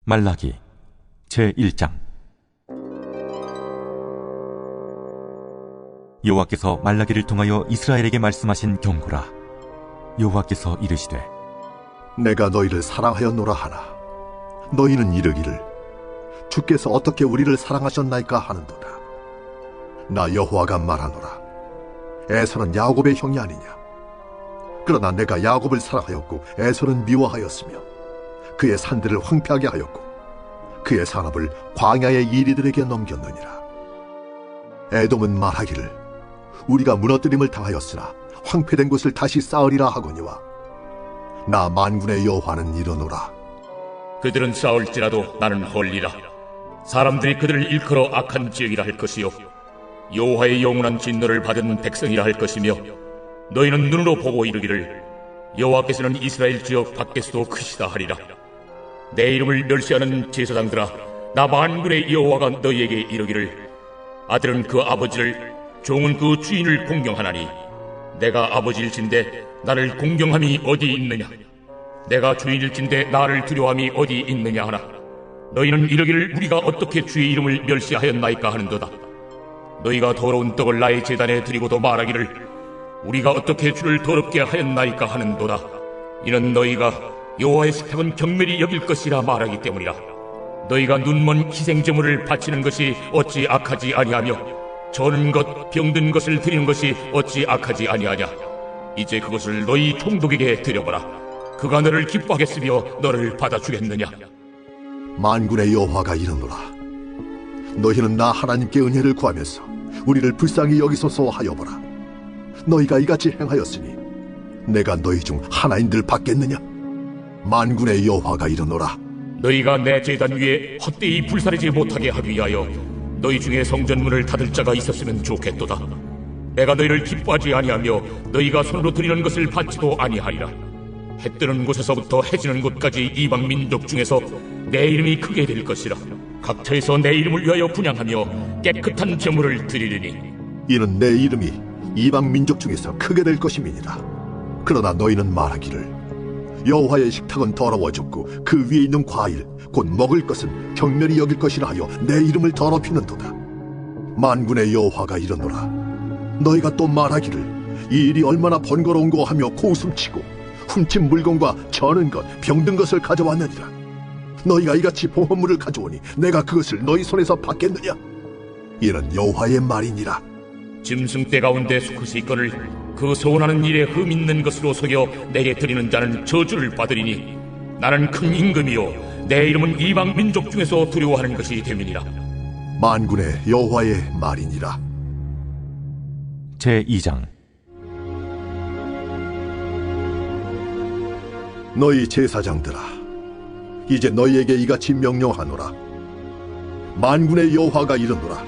말라기 제1장. 여호와께서 말라기를 통하여 이스라엘에게 말씀하신 경고라. 여호와께서 이르시되, 내가 너희를 사랑하였노라 하나 너희는 이르기를 주께서 어떻게 우리를 사랑하셨나이까 하는도다. 나 여호와가 말하노라. 에서는 야곱의 형이 아니냐. 그러나 내가 야곱을 사랑하였고 에서는 미워하였으며 그의 산들을 황폐하게 하였고 그의 산업을 광야의 이리들에게 넘겼느니라. 에돔은 말하기를 우리가 무너뜨림을 당하였으나 황폐된 곳을 다시 쌓으리라 하거니와 나 만군의 여호와는 이르노라. 그들은 싸울지라도 나는 헐리라. 사람들이 그들을 일컬어 악한 지역이라 할 것이요 여호와의 영원한 진노를 받은 백성이라 할 것이며 너희는 눈으로 보고 이르기를 여호와께서는 이스라엘 지역 밖에서도 크시다 하리라. 내 이름을 멸시하는 제사장들아, 나 만군의 여호와가 너희에게 이르기를 아들은 그 아버지를, 종은 그 주인을 공경하나니 내가 아버지일진데 나를 공경함이 어디 있느냐. 내가 주인일진데 나를 두려워함이 어디 있느냐 하나. 너희는 이르기를 우리가 어떻게 주의 이름을 멸시하였나이까 하는도다. 너희가 더러운 떡을 나의 제단에 드리고도 말하기를 우리가 어떻게 주를 더럽게 하였나이까 하는도다. 이는 너희가 여호와의 식탁은 경멸히 여길 것이라 말하기 때문이라. 너희가 눈먼 희생제물을 바치는 것이 어찌 악하지 아니하며 저는 것, 병든 것을 드리는 것이 어찌 악하지 아니하냐. 이제 그것을 너희 총독에게 드려보라. 그가 너를 기뻐하겠으며 너를 받아주겠느냐. 만군의 여호와가 이르노라. 너희는 나 하나님께 은혜를 구하면서 우리를 불쌍히 여기소서 하여보라. 너희가 이같이 행하였으니 내가 너희 중 하나인들 받겠느냐. 만군의 여호와가 이르노라. 너희가 내 제단 위에 헛되이 불사르지 못하게 하기 위하여 너희 중에 성전문을 닫을 자가 있었으면 좋겠도다. 내가 너희를 기뻐하지 아니하며 너희가 손으로 드리는 것을 받지도 아니하리라. 해 뜨는 곳에서부터 해 지는 곳까지 이방 민족 중에서 내 이름이 크게 될 것이라. 각처에서 내 이름을 위하여 분향하며 깨끗한 제물을 드리리니 이는 내 이름이 이방 민족 중에서 크게 될 것임이니라. 그러나 너희는 말하기를 여호와의 식탁은 더러워졌고 그 위에 있는 과일 곧 먹을 것은 경멸히 여길 것이라 하여 내 이름을 더럽히는도다. 만군의 여호와가 이르노라. 너희가 또 말하기를 이 일이 얼마나 번거로운고 하며 고웃음치고 훔친 물건과 저는 것, 병든 것을 가져왔느니라. 너희가 이같이 보험물을 가져오니 내가 그것을 너희 손에서 받겠느냐. 이는 여호와의 말이니라. 짐승떼 가운데 수컷이 있거늘 그 소원하는 일에 흠 있는 것으로 속여 내게 드리는 자는 저주를 받으리니 나는 큰 임금이요 내 이름은 이방 민족 중에서 두려워하는 것이 됨이니라. 만군의 여호와의 말이니라. 제2장. 너희 제사장들아, 이제 너희에게 이같이 명령하노라. 만군의 여호와가 이르노라.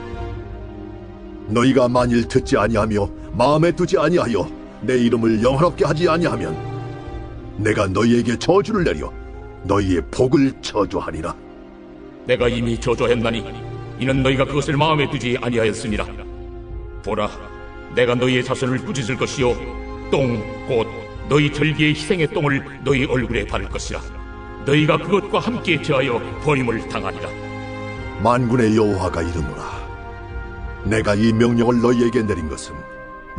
너희가 만일 듣지 아니하며 마음에 두지 아니하여 내 이름을 영화롭게 하지 아니하면 내가 너희에게 저주를 내려 너희의 복을 저주하리라. 내가 이미 저주했나니 이는 너희가 그것을 마음에 두지 아니하였음이라. 보라, 내가 너희의 자손을 꾸짖을 것이요 똥 곧 너희 절기의 희생의 똥을 너희 얼굴에 바를 것이라. 너희가 그것과 함께 제하여 버림을 당하리라. 만군의 여호와가 이르노라. 내가 이 명령을 너희에게 내린 것은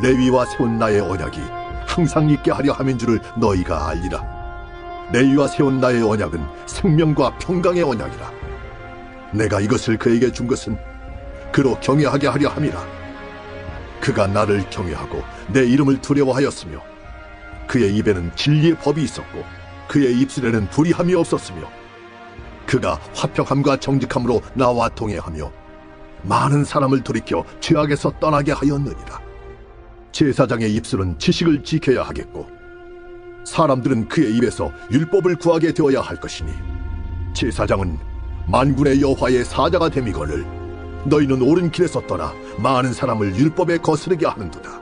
레위와 세운 나의 언약이 항상 있게 하려 함인 줄을 너희가 알리라. 레위와 세운 나의 언약은 생명과 평강의 언약이라. 내가 이것을 그에게 준 것은 그로 경외하게 하려 함이라. 그가 나를 경외하고 내 이름을 두려워하였으며 그의 입에는 진리의 법이 있었고 그의 입술에는 불의함이 없었으며 그가 화평함과 정직함으로 나와 동행하며 많은 사람을 돌이켜 죄악에서 떠나게 하였느니라. 제사장의 입술은 지식을 지켜야 하겠고 사람들은 그의 입에서 율법을 구하게 되어야 할 것이니 제사장은 만군의 여호와의 사자가 됨이거늘 너희는 옳은 길에서 떠나 많은 사람을 율법에 거스르게 하는도다.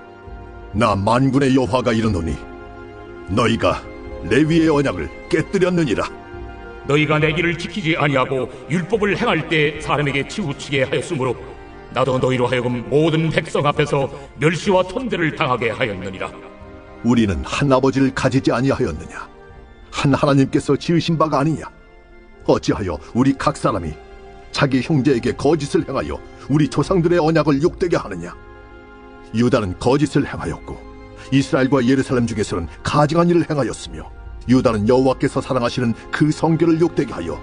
나 만군의 여호와가 이르노니 너희가 레위의 언약을 깨뜨렸느니라. 너희가 내 길을 지키지 아니하고 율법을 행할 때 사람에게 치우치게 하였으므로 나도 너희로 하여금 모든 백성 앞에서 멸시와 천대를 당하게 하였느니라. 우리는 한 아버지를 가지지 아니하였느냐. 한 하나님께서 지으신 바가 아니냐. 어찌하여 우리 각 사람이 자기 형제에게 거짓을 행하여 우리 조상들의 언약을 욕되게 하느냐? 유다는 거짓을 행하였고 이스라엘과 예루살렘 중에서는 가증한 일을 행하였으며 유다는 여호와께서 사랑하시는 그 성결을 욕되게 하여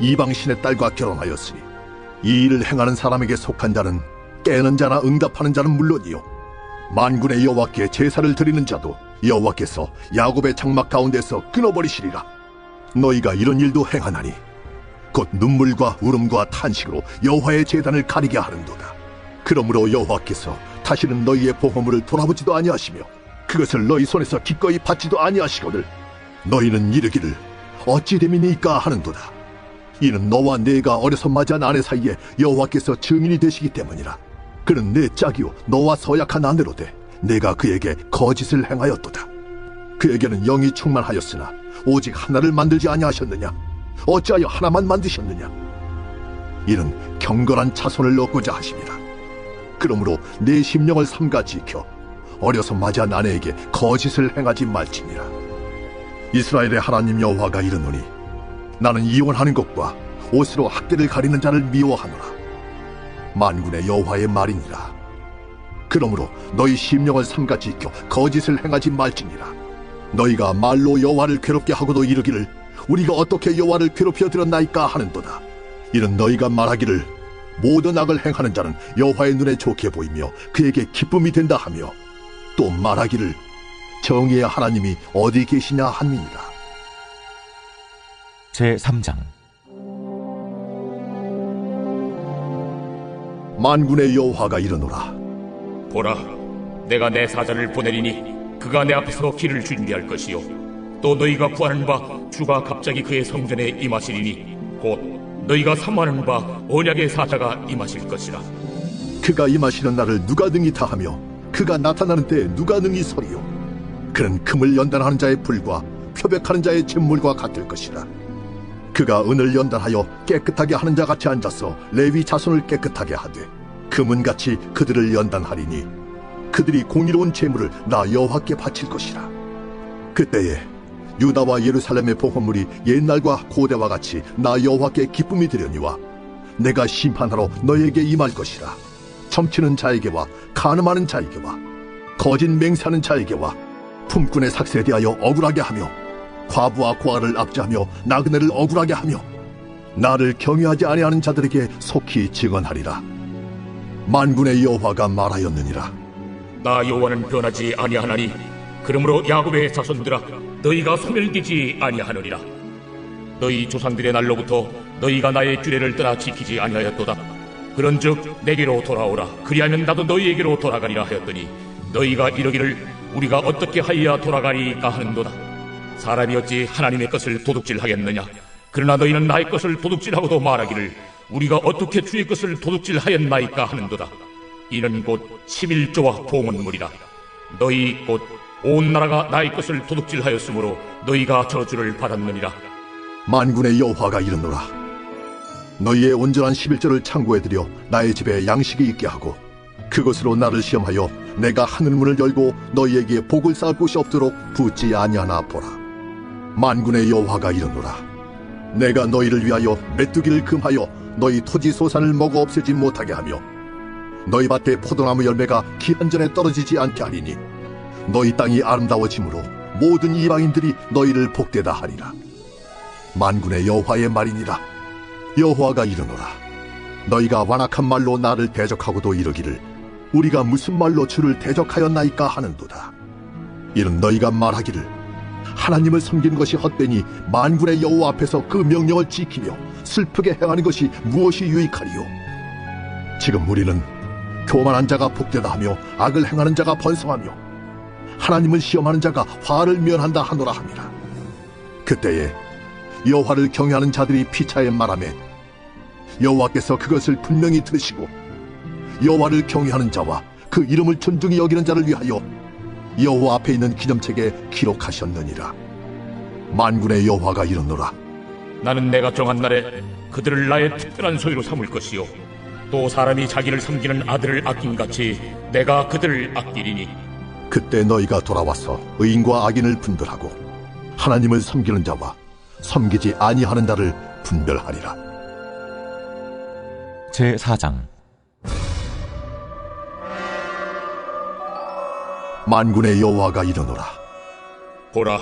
이방신의 딸과 결혼하였으니 이 일을 행하는 사람에게 속한 자는 깨는 자나 응답하는 자는 물론이요 만군의 여호와께 제사를 드리는 자도 여호와께서 야곱의 장막 가운데서 끊어버리시리라. 너희가 이런 일도 행하나니 곧 눈물과 울음과 탄식으로 여호와의 제단을 가리게 하는도다. 그러므로 여호와께서 다시는 너희의 보호물을 돌아보지도 아니하시며 그것을 너희 손에서 기꺼이 받지도 아니하시거늘 너희는 이르기를 어찌 됨이니까 하는도다. 이는 너와 내가 어려서 맞이한 아내 사이에 여호와께서 증인이 되시기 때문이라. 그는 내 짝이요 너와 서약한 아내로되 내가 그에게 거짓을 행하였도다. 그에게는 영이 충만하였으나 오직 하나를 만들지 아니하셨느냐? 어찌하여 하나만 만드셨느냐? 이는 경건한 자손을 얻고자 하심이라. 그러므로 내 심령을 삼가 지켜 어려서 맞이한 아내에게 거짓을 행하지 말지니라. 이스라엘의 하나님 여호와가 이르노니 나는 이혼하는 것과 옷으로 학대를 가리는 자를 미워하노라. 만군의 여호와의 말이니라. 그러므로 너희 심령을 삼가 지켜 거짓을 행하지 말지니라. 너희가 말로 여호와를 괴롭게 하고도 이르기를 우리가 어떻게 여호와를 괴롭혀 드렸나이까 하는도다. 이는 너희가 말하기를 모든 악을 행하는 자는 여호와의 눈에 좋게 보이며 그에게 기쁨이 된다 하며 또 말하기를 정의의 하나님이 어디 계시냐 함이니라. 제3장. 만군의 여호와가 이르노라. 보라, 내가 내 사자를 보내리니 그가 내 앞에서 길을 준비할 것이요 또 너희가 구하는 바 주가 갑자기 그의 성전에 임하시리니 곧 너희가 사모하는 바 언약의 사자가 임하실 것이라. 그가 임하시는 날을 누가 능히 다하며 그가 나타나는 때에 누가 능히 서리요? 그는 금을 연단하는 자의 불과 표백하는 자의 잿물과 같을 것이라. 그가 은을 연단하여 깨끗하게 하는 자 같이 앉아서 레위 자손을 깨끗하게 하되 금은같이 그들을 연단하리니 그들이 공의로운 제물을 나 여호와께 바칠 것이라. 그때에 유다와 예루살렘의 보호물이 옛날과 고대와 같이 나 여호와께 기쁨이 되려니와 내가 심판하러 너에게 임할 것이라. 점치는 자에게와 간음하는 자에게와 거짓 맹세하는 자에게와 품꾼의 삭세에 대하여 억울하게 하며 과부와 고아를 압제하며 나그네를 억울하게 하며 나를 경외하지 아니하는 자들에게 속히 증언하리라. 만군의 여호와가 말하였느니라. 나 여호와는 변하지 아니하나니 그러므로 야곱의 자손들아 너희가 소멸되지 아니하느니라. 너희 조상들의 날로부터 너희가 나의 규례를 떠나 지키지 아니하였도다. 그런즉 내게로 돌아오라. 그리하면 나도 너희에게로 돌아가리라 하였더니 너희가 이러기를 우리가 어떻게 하여야 돌아가리까 하는도다. 사람이 어찌 하나님의 것을 도둑질하겠느냐? 그러나 너희는 나의 것을 도둑질하고도 말하기를 우리가 어떻게 주의 것을 도둑질하였나이까 하는도다. 이는 곧 11조와 봉헌물이라. 너희 곧 온 나라가 나의 것을 도둑질하였으므로 너희가 저주를 받았느니라. 만군의 여호와가 이르노라. 너희의 온전한 11조를 창고에 들여 나의 집에 양식이 있게 하고 그것으로 나를 시험하여 내가 하늘문을 열고 너희에게 복을 쌓을 곳이 없도록 붙지 아니하나 보라. 만군의 여호와가 이르노라. 내가 너희를 위하여 메뚜기를 금하여 너희 토지 소산을 먹어 없애지 못하게 하며 너희 밭에 포도나무 열매가 기한 전에 떨어지지 않게 하리니 너희 땅이 아름다워짐으로 모든 이방인들이 너희를 복되다 하리라. 만군의 여호와의 말이니라. 여호와가 이르노라. 너희가 완악한 말로 나를 대적하고도 이르기를 우리가 무슨 말로 주를 대적하였나이까 하는도다. 이는 너희가 말하기를 하나님을 섬기는 것이 헛되니 만군의 여호와 앞에서 그 명령을 지키며 슬프게 행하는 것이 무엇이 유익하리요? 지금 우리는 교만한 자가 복되다 하며 악을 행하는 자가 번성하며 하나님을 시험하는 자가 화를 면한다 하노라 함이라. 그때에 여호와를 경외하는 자들이 피차에 말하매 여호와께서 그것을 분명히 들으시고 여호와를 경외하는 자와 그 이름을 존중히 여기는 자를 위하여 여호와 앞에 있는 기념책에 기록하셨느니라. 만군의 여호와가 이르노라. 나는 내가 정한 날에 그들을 나의 특별한 소유로 삼을 것이요 또 사람이 자기를 섬기는 아들을 아낌같이 내가 그들을 아끼리니 그때 너희가 돌아와서 의인과 악인을 분별하고 하나님을 섬기는 자와 섬기지 아니하는 자를 분별하리라. 제4장. 만군의 여호와가 이르노라. 보라,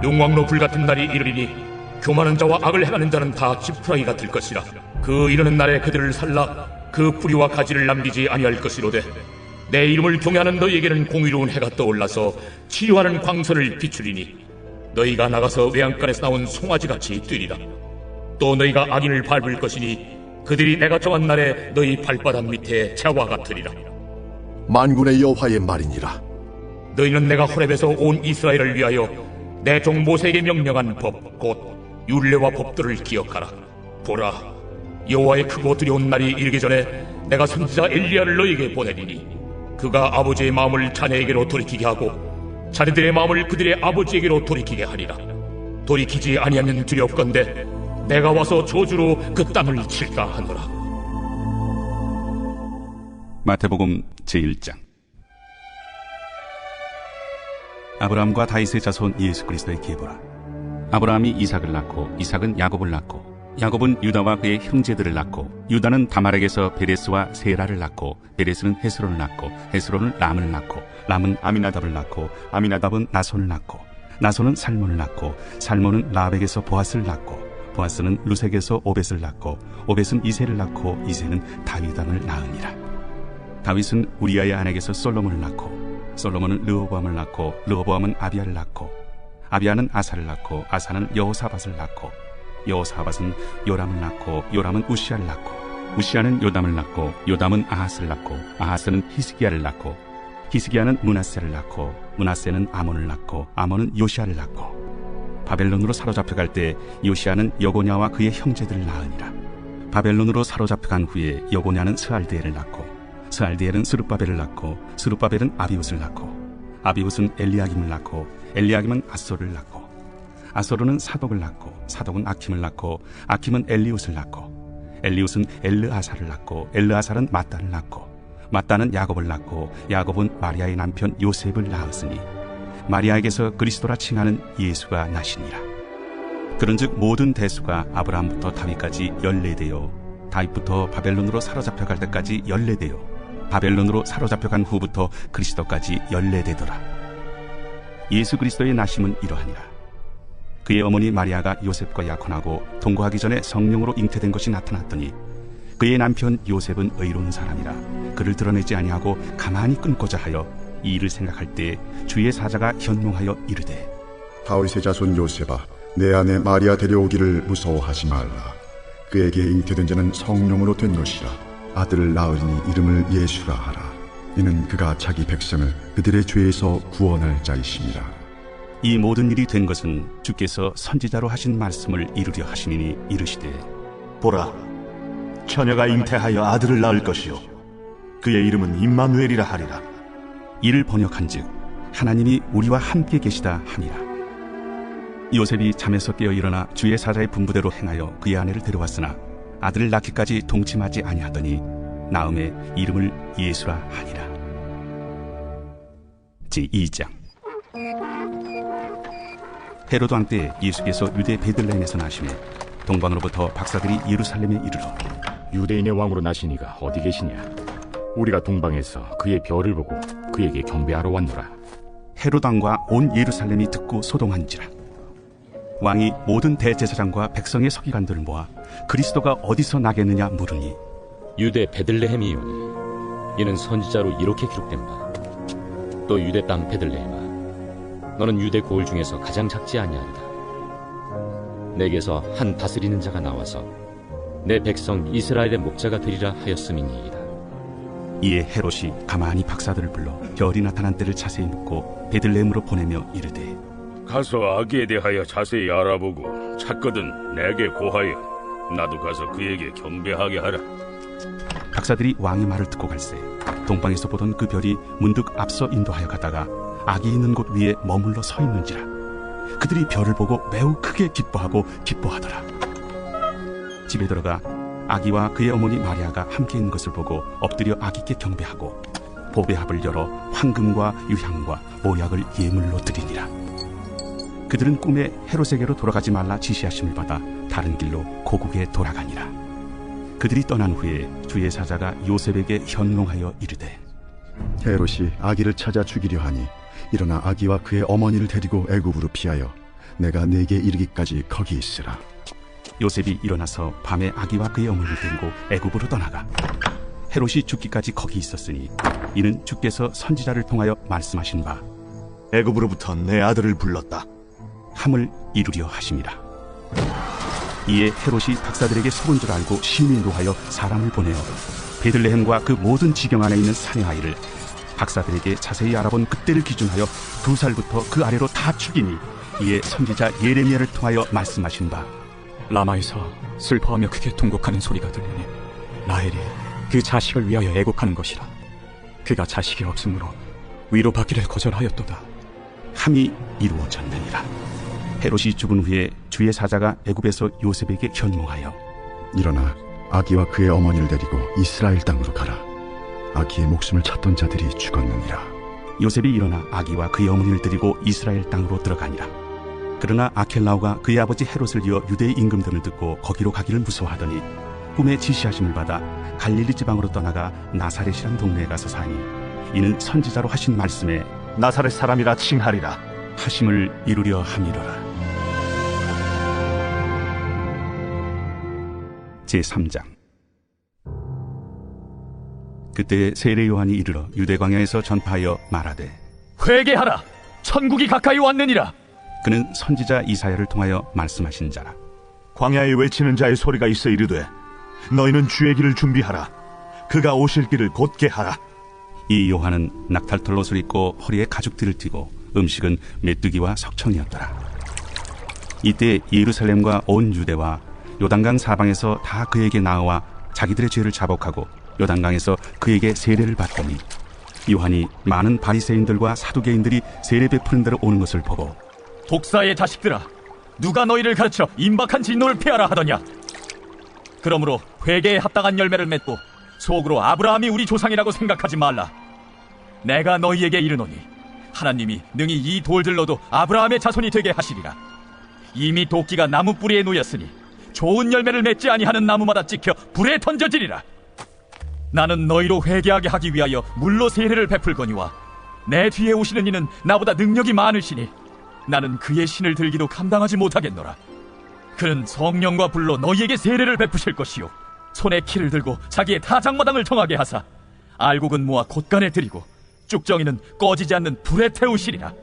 용왕로 불같은 날이 이르리니 교만한 자와 악을 행하는 자는 다 지푸라기가 될 것이라. 그 이르는 날에 그들을 살라 그 뿌리와 가지를 남기지 아니할 것이로되 내 이름을 경외하는 너희에게는 공의로운 해가 떠올라서 치유하는 광선을 비추리니 너희가 나가서 외양간에서 나온 송아지같이 뛰리라. 또 너희가 악인을 밟을 것이니 그들이 내가 정한 날에 너희 발바닥 밑에 재와 같으리라. 만군의 여호와의 말이니라. 너희는 내가 호렙에서 온 이스라엘을 위하여 내 종 모세에게 명령한 법 곧 율례와 법들을 기억하라. 보라, 여호와의 크고 두려운 날이 이르기 전에 내가 선지자 엘리야를 너희에게 보내리니 그가 아버지의 마음을 자녀에게로 돌이키게 하고 자녀들의 마음을 그들의 아버지에게로 돌이키게 하리라. 돌이키지 아니하면 두렵건대 내가 와서 저주로 그 땅을 칠까 하노라. 마태복음 제1장. 아브라함과 다윗의 자손 예수 그리스도의 계보라. 아브라함이 이삭을 낳고 이삭은 야곱을 낳고 야곱은 유다와 그의 형제들을 낳고 유다는 다말에게서 베레스와 세라를 낳고 베레스는 헤스론을 낳고 헤스론은 람을 낳고 람은 아미나답을 낳고 아미나답은 나손을 낳고 나손은 살몬을 낳고 살몬은 라합에게서 보아스를 낳고 보아스는 루색에서 오벳을 낳고 오벳은 이새를 낳고 이새는 다윗왕을 낳으니라. 다윗은 우리아의 아내에게서 솔로몬을 낳고 솔로몬은 르호보암을 낳고 르호보암은 아비야를 낳고 아비야는 아사를 낳고 아사는 여호사밧을 낳고 여호사밧은 요람을 낳고 요람은 우시아를 낳고 우시아는 요담을 낳고 요담은 아하스를 낳고 아하스는 히스기야를 낳고 히스기야는 므낫세를 낳고 므낫세는 아몬을 낳고 아몬은 요시아를 낳고 바벨론으로 사로잡혀갈 때 요시아는 여고냐와 그의 형제들을 낳으니라. 바벨론으로 사로잡혀간 후에 여고냐는 스알디엘을 낳고 스알디엘은 스룹바벨을 낳고 스룹바벨은 아비웃을 낳고 아비웃은 엘리야김을 낳고 엘리야김은 아소를 낳고 아소르는 사독을 낳고 사독은 아킴을 낳고 아킴은 엘리웃을 낳고 엘리웃은 엘르아사를 낳고 엘르아사는 mat단을 낳고 mat단은 야곱을 낳고 야곱은 마리아의 남편 요셉을 낳았으니 마리아에게서 그리스도라 칭하는 예수가 나시니라. 그런즉 모든 대수가 아브라함부터 다윗까지 14대요 다윗부터 바벨론으로 사로잡혀갈 때까지 14대요 바벨론으로 사로잡혀간 후부터 그리스도까지 14대더라. 예수 그리스도의 나심은 이러하니라. 그의 어머니 마리아가 요셉과 약혼하고 동거하기 전에 성령으로 잉태된 것이 나타났더니 그의 남편 요셉은 의로운 사람이라 그를 드러내지 아니하고 가만히 끊고자 하여 이 일을 생각할 때 주의 사자가 현몽하여 이르되 다윗의 자손 요셉아, 내 아내 마리아 데려오기를 무서워하지 말라. 그에게 잉태된 자는 성령으로 된 것이라. 아들을 낳으리니 이름을 예수라 하라. 이는 그가 자기 백성을 그들의 죄에서 구원할 자이심이라. 이 모든 일이 된 것은 주께서 선지자로 하신 말씀을 이루려 하시니 이르시되 보라, 처녀가 잉태하여 아들을 낳을 것이요 그의 이름은 임마누엘이라 하리라. 이를 번역한즉 하나님이 우리와 함께 계시다 함이라. 요셉이 잠에서 깨어 일어나 주의 사자의 분부대로 행하여 그의 아내를 데려왔으나 아들을 낳기까지 동침하지 아니하더니 나음에 이름을 예수라 하니라. 제2장. 헤로드 왕 때 예수께서 유대 베들레헴에서 나시매 동방으로부터 박사들이 예루살렘에 이르러 유대인의 왕으로 나신 이가 어디 계시냐? 우리가 동방에서 그의 별을 보고 그에게 경배하러 왔노라. 헤로드 왕과 온 예루살렘이 듣고 소동한지라. 왕이 모든 대제사장과 백성의 서기관들을 모아 그리스도가 어디서 나겠느냐 물으니 유대 베들레헴이오니 이는 선지자로 이렇게 기록된 바 또 유대 땅 베들레헴아 너는 유대 고을 중에서 가장 작지 아니하리다. 내게서 한 다스리는 자가 나와서 내 백성 이스라엘의 목자가 되리라 하였음이니이다. 이에 헤롯이 가만히 박사들을 불러 별이 나타난 때를 자세히 묻고 베들레헴으로 보내며 이르되 가서 아기에 대하여 자세히 알아보고 찾거든 내게 고하여 나도 가서 그에게 경배하게 하라. 박사들이 왕의 말을 듣고 갈새 동방에서 보던 그 별이 문득 앞서 인도하여 가다가 아기 있는 곳 위에 머물러 서 있는지라. 그들이 별을 보고 매우 크게 기뻐하고 기뻐하더라. 집에 들어가 아기와 그의 어머니 마리아가 함께 있는 것을 보고 엎드려 아기께 경배하고 보배합을 열어 황금과 유향과 모약을 예물로 드리니라. 그들은 꿈에 헤롯에게로 돌아가지 말라 지시하심을 받아 다른 길로 고국에 돌아가니라. 그들이 떠난 후에 주의 사자가 요셉에게 현몽하여 이르되, 헤롯이 아기를 찾아 죽이려 하니 일어나 아기와 그의 어머니를 데리고 애굽으로 피하여 내가 네게 이르기까지 거기 있으라. 요셉이 일어나서 밤에 아기와 그의 어머니를 데리고 애굽으로 떠나가 헤롯이 죽기까지 거기 있었으니 이는 주께서 선지자를 통하여 말씀하신 바 애굽으로부터 내 아들을 불렀다 함을 이루려 하심이라. 이에 헤롯이 박사들에게 속은 줄 알고 심히 노하여 사람을 보내어 베들레헴과 그 모든 지경 안에 있는 사내 아이를 박사들에게 자세히 알아본 그때를 기준하여 2살부터 그 아래로 다 죽이니 이에 선지자 예레미야를 통하여 말씀하신 바 라마에서 슬퍼하며 크게 통곡하는 소리가 들리니 라헬이 그 자식을 위하여 애곡하는 것이라. 그가 자식이 없으므로 위로받기를 거절하였도다 함이 이루어졌느니라. 헤롯이 죽은 후에 주의 사자가 애굽에서 요셉에게 현몽하여 일어나 아기와 그의 어머니를 데리고 이스라엘 땅으로 가라. 아기의 목숨을 찾던 자들이 죽었느니라. 요셉이 일어나 아기와 그의 어머니를 데리고 이스라엘 땅으로 들어가니라. 그러나 아켈라오가 그의 아버지 헤롯을 이어 유대의 임금됨을 듣고 거기로 가기를 무서워하더니 꿈에 지시하심을 받아 갈릴리 지방으로 떠나가 나사렛이란 동네에 가서 사니 이는 선지자로 하신 말씀에 나사렛 사람이라 칭하리라 하심을 이루려 함이로라. 제3장. 그때 세례 요한이 이르러 유대 광야에서 전파하여 말하되 회개하라, 천국이 가까이 왔느니라. 그는 선지자 이사야를 통하여 말씀하신 자라. 광야에 외치는 자의 소리가 있어 이르되 너희는 주의 길을 준비하라, 그가 오실 길을 곧게 하라. 이 요한은 낙탈 털옷을 입고 허리에 가죽띠를 띠고 음식은 메뚜기와 석청이었더라. 이때 예루살렘과 온 유대와 요단강 사방에서 다 그에게 나와 자기들의 죄를 자복하고 요단강에서 그에게 세례를 받더니 요한이 많은 바리새인들과 사두개인들이 세례 베푸는 데로 오는 것을 보고 독사의 자식들아, 누가 너희를 가르쳐 임박한 진노를 피하라 하더냐. 그러므로 회개에 합당한 열매를 맺고 속으로 아브라함이 우리 조상이라고 생각하지 말라. 내가 너희에게 이르노니 하나님이 능히 이 돌들로도 아브라함의 자손이 되게 하시리라. 이미 도끼가 나무 뿌리에 놓였으니 좋은 열매를 맺지 아니하는 나무마다 찍혀 불에 던져지리라. 나는 너희로 회개하게 하기 위하여 물로 세례를 베풀거니와 내 뒤에 오시는 이는 나보다 능력이 많으시니 나는 그의 신을 들기도 감당하지 못하겠노라. 그는 성령과 불로 너희에게 세례를 베푸실 것이요 손에 키를 들고 자기의 타작마당을 정하게 하사 알곡은 모아 곳간에 들이고 쭉정이는 꺼지지 않는 불에 태우시리라.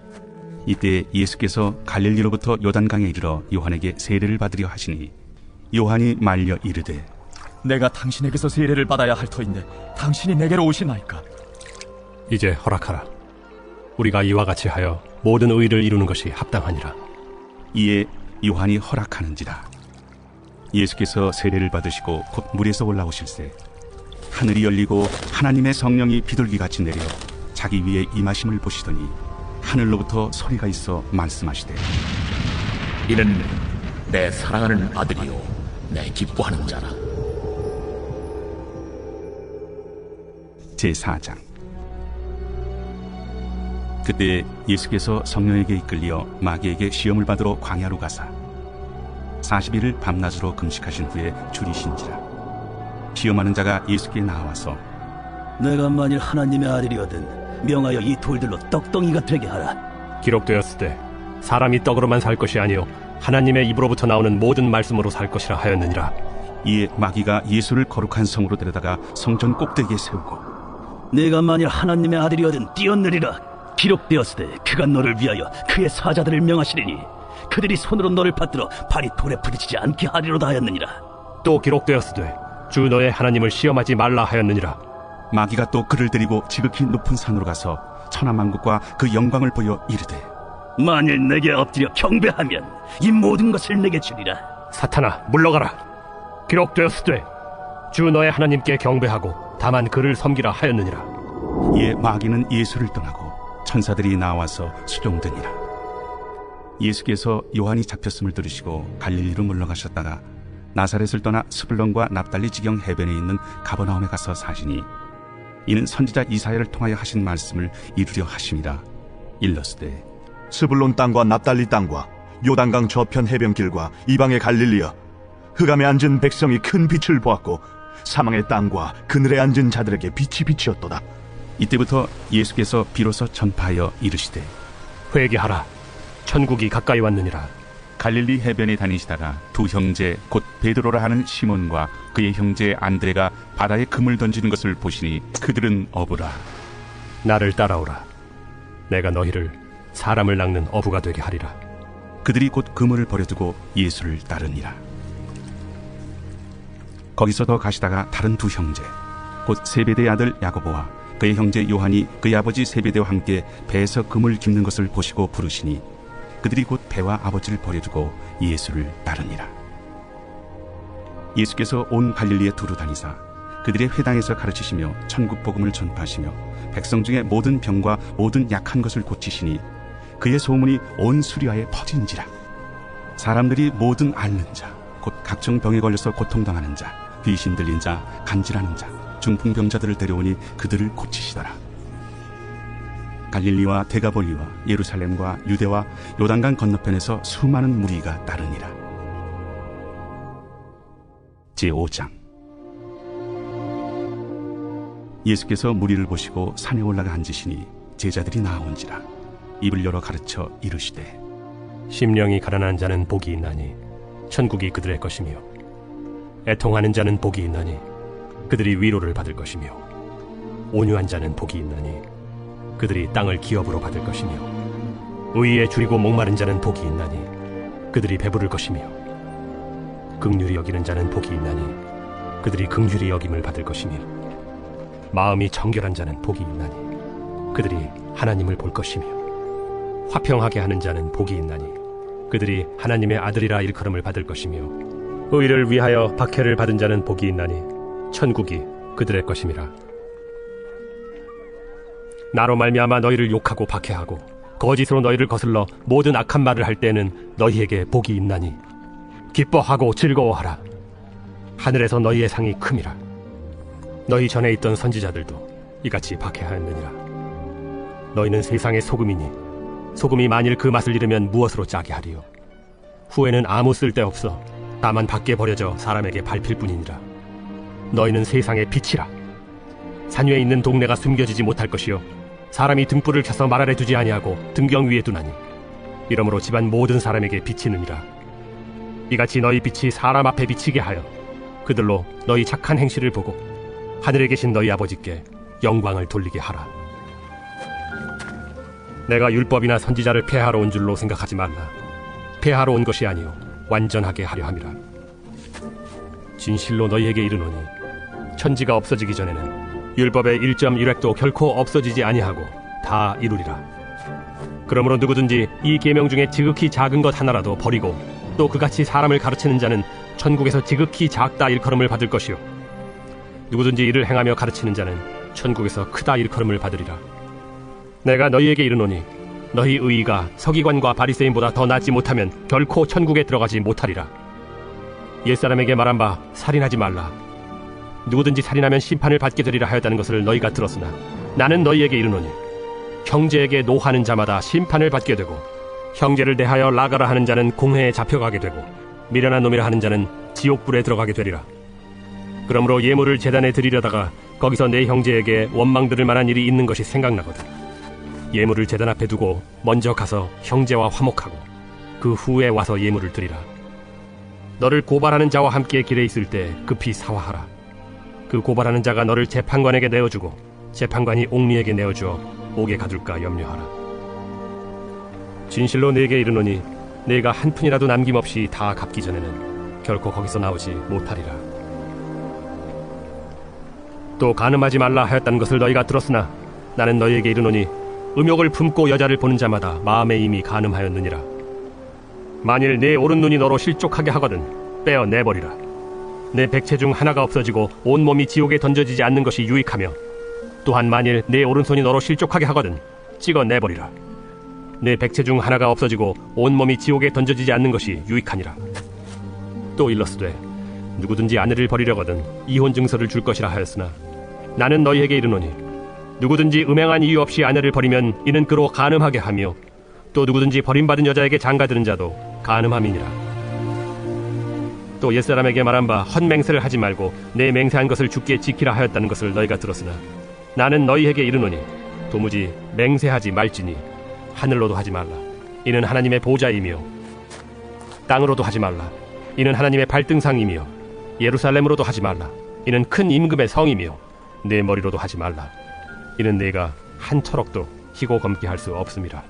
이때 예수께서 갈릴리로부터 요단강에 이르러 요한에게 세례를 받으려 하시니 요한이 말려 이르되 내가 당신에게서 세례를 받아야 할 터인데 당신이 내게로 오시나이까. 이제 허락하라. 우리가 이와 같이 하여 모든 의를 이루는 것이 합당하니라. 이에 요한이 허락하는지라. 예수께서 세례를 받으시고 곧 물에서 올라오실새 하늘이 열리고 하나님의 성령이 비둘기같이 내려 자기 위에 임하심을 보시더니 하늘로부터 소리가 있어 말씀하시되 이는 내 사랑하는 아들이요 내 기뻐하는 자라. 제4장. 그때 예수께서 성령에게 이끌려 마귀에게 시험을 받으러 광야로 가사 40일을 밤낮으로 금식하신 후에 줄이신지라. 시험하는 자가 예수께 나와서 내가 만일 하나님의 아들이거든 명하여 이 돌들로 떡덩이가 되게 하라. 기록되었으되 사람이 떡으로만 살 것이 아니요 하나님의 입으로부터 나오는 모든 말씀으로 살 것이라 하였느니라. 이에 마귀가 예수를 거룩한 성으로 데려다가 성전 꼭대기에 세우고 내가 만일 하나님의 아들이거든 뛰어내리라. 기록되었으되 그가 너를 위하여 그의 사자들을 명하시리니 그들이 손으로 너를 받들어 발이 돌에 부딪히지 않게 하리로다 하였느니라. 또 기록되었으되 주 너의 하나님을 시험하지 말라 하였느니라. 마귀가 또 그를 데리고 지극히 높은 산으로 가서 천하만국과 그 영광을 보여 이르되 만일 내게 엎드려 경배하면 이 모든 것을 내게 주리라. 사탄아 물러가라. 기록되었으되 주 너의 하나님께 경배하고 다만 그를 섬기라 하였느니라. 이에 마귀는 예수를 떠나고 천사들이 나와서 수종드니라. 예수께서 요한이 잡혔음을 들으시고 갈릴리로 물러가셨다가 나사렛을 떠나 스불론과 납달리 지경 해변에 있는 가버나움에 가서 사시니 이는 선지자 이사야를 통하여 하신 말씀을 이루려 하심이라. 일러스되 스불론 땅과 납달리 땅과 요단강 저편 해변길과 이방의 갈릴리여, 흑암에 앉은 백성이 큰 빛을 보았고 사망의 땅과 그늘에 앉은 자들에게 빛이 비치었도다. 이때부터 예수께서 비로소 전파하여 이르시되 회개하라, 천국이 가까이 왔느니라. 갈릴리 해변에 다니시다가 두 형제 곧 베드로라 하는 시몬과 그의 형제 안드레가 바다에 금을 던지는 것을 보시니 그들은 어부라. 나를 따라오라. 내가 너희를 사람을 낚는 어부가 되게 하리라. 그들이 곧 그물을 버려두고 예수를 따르니라. 거기서 더 가시다가 다른 두 형제 곧 세베대의 아들 야고보와 그의 형제 요한이 그의 아버지 세베대와 함께 배에서 금을 깁는 것을 보시고 부르시니 그들이 곧 배와 아버지를 버려두고 예수를 따르니라. 예수께서 온 갈릴리에 두루 다니사 그들의 회당에서 가르치시며 천국 복음을 전파하시며 백성 중에 모든 병과 모든 약한 것을 고치시니 그의 소문이 온 수리아에 퍼진지라. 사람들이 모든 앓는 자 곧 각종 병에 걸려서 고통당하는 자, 귀신 들린 자, 간질하는 자, 중풍병자들을 데려오니 그들을 고치시더라. 갈릴리와 데가볼리와 예루살렘과 유대와 요단강 건너편에서 수많은 무리가 따르니라. 제5장. 예수께서 무리를 보시고 산에 올라가 앉으시니 제자들이 나아온지라. 입을 열어 가르쳐 이르시되 심령이 가난한 자는 복이 있나니 천국이 그들의 것이며 애통하는 자는 복이 있나니 그들이 위로를 받을 것이며 온유한 자는 복이 있나니 그들이 땅을 기업으로 받을 것이며 의에 줄이고 목마른 자는 복이 있나니 그들이 배부를 것이며 긍휼히 여기는 자는 복이 있나니 그들이 긍휼히 여김을 받을 것이며 마음이 정결한 자는 복이 있나니 그들이 하나님을 볼 것이며 화평하게 하는 자는 복이 있나니 그들이 하나님의 아들이라 일컬음을 받을 것이며 의를 위하여 박해를 받은 자는 복이 있나니 천국이 그들의 것임이라. 나로 말미암아 너희를 욕하고 박해하고 거짓으로 너희를 거슬러 모든 악한 말을 할 때에는 너희에게 복이 있나니 기뻐하고 즐거워하라. 하늘에서 너희의 상이 큼이라. 너희 전에 있던 선지자들도 이같이 박해하였느니라. 너희는 세상의 소금이니 소금이 만일 그 맛을 잃으면 무엇으로 짜게 하리요. 후에는 아무 쓸데없어 다만 밖에 버려져 사람에게 밟힐 뿐이니라. 너희는 세상의 빛이라. 산 위에 있는 동네가 숨겨지지 못할 것이요 사람이 등불을 켜서 말 아래 두지 아니하고 등경 위에 두나니 이러므로 집안 모든 사람에게 비치느니라. 이같이 너희 빛이 사람 앞에 비치게 하여 그들로 너희 착한 행실을 보고 하늘에 계신 너희 아버지께 영광을 돌리게 하라. 내가 율법이나 선지자를 폐하러 온 줄로 생각하지 말라. 폐하러 온 것이 아니요 완전하게 하려 함이라. 진실로 너희에게 이르노니 천지가 없어지기 전에는 율법의 1.1획도 결코 없어지지 아니하고 다 이루리라. 그러므로 누구든지 이 계명 중에 지극히 작은 것 하나라도 버리고 또 그같이 사람을 가르치는 자는 천국에서 지극히 작다 일컬음을 받을 것이요 누구든지 이를 행하며 가르치는 자는 천국에서 크다 일컬음을 받으리라. 내가 너희에게 이르노니 너희 의의가 서기관과 바리새인보다 더 낫지 못하면 결코 천국에 들어가지 못하리라. 옛사람에게 말한 바 살인하지 말라. 누구든지 살인하면 심판을 받게 되리라 하였다는 것을 너희가 들었으나 나는 너희에게 이르노니 형제에게 노하는 자마다 심판을 받게 되고 형제를 대하여 나가라 하는 자는 공회에 잡혀가게 되고 미련한 놈이라 하는 자는 지옥불에 들어가게 되리라. 그러므로 예물을 제단에 드리려다가 거기서 내 형제에게 원망 들을 만한 일이 있는 것이 생각나거든. 예물을 제단 앞에 두고 먼저 가서 형제와 화목하고 그 후에 와서 예물을 드리라. 너를 고발하는 자와 함께 길에 있을 때 급히 사화하라. 그 고발하는 자가 너를 재판관에게 내어주고 재판관이 옥리에게 내어주어 옥에 가둘까 염려하라. 진실로 네게 이르노니 네가 한 푼이라도 남김없이 다 갚기 전에는 결코 거기서 나오지 못하리라. 또 간음하지 말라 하였다는 것을 너희가 들었으나 나는 너희에게 이르노니 음욕을 품고 여자를 보는 자마다 마음에 이미 간음하였느니라. 만일 내 오른눈이 너로 실족하게 하거든 빼어 내버리라. 내 백체 중 하나가 없어지고 온몸이 지옥에 던져지지 않는 것이 유익하며 또한 만일 내 오른손이 너로 실족하게 하거든 찍어 내버리라. 내 백체 중 하나가 없어지고 온몸이 지옥에 던져지지 않는 것이 유익하니라. 또 일러스되 누구든지 아내를 버리려거든 이혼 증서를 줄 것이라 하였으나 나는 너희에게 이르노니 누구든지 음행한 이유 없이 아내를 버리면 이는 그로 간음하게 하며 또 누구든지 버림받은 여자에게 장가드는 자도 간음함이니라. 또 옛사람에게 말한 바 헛맹세를 하지 말고 내 맹세한 것을 주께 지키라 하였다는 것을 너희가 들었으나 나는 너희에게 이르노니 도무지 맹세하지 말지니 하늘로도 하지 말라. 이는 하나님의 보좌이며 땅으로도 하지 말라. 이는 하나님의 발등상이며 예루살렘으로도 하지 말라. 이는 큰 임금의 성이며 내 머리로도 하지 말라. 이는 내가 한 터럭도 희고 검게 할 수 없음이라.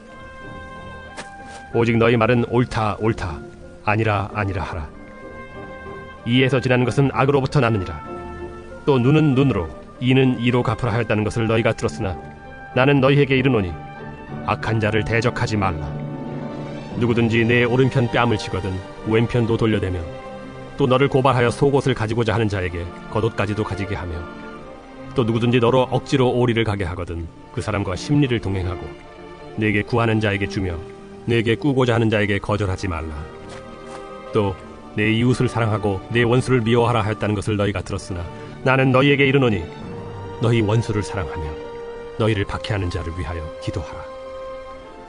오직 너희 말은 옳다 옳다 아니라 아니라 하라. 이에서 지나는 것은 악으로부터 나느니라. 또 눈은 눈으로 이는 이로 갚으라 하였다는 것을 너희가 들었으나 나는 너희에게 이르노니 악한 자를 대적하지 말라. 누구든지 내 오른편 뺨을 치거든 왼편도 돌려대며 또 너를 고발하여 속옷을 가지고자 하는 자에게 겉옷까지도 가지게 하며 또 누구든지 너로 억지로 오리를 가게 하거든 그 사람과 심리를 동행하고 내게 구하는 자에게 주며 내게 꾸고자 하는 자에게 거절하지 말라. 또 내 이웃을 사랑하고 내 원수를 미워하라 하였다는 것을 너희가 들었으나 나는 너희에게 이르노니 너희 원수를 사랑하며 너희를 박해하는 자를 위하여 기도하라.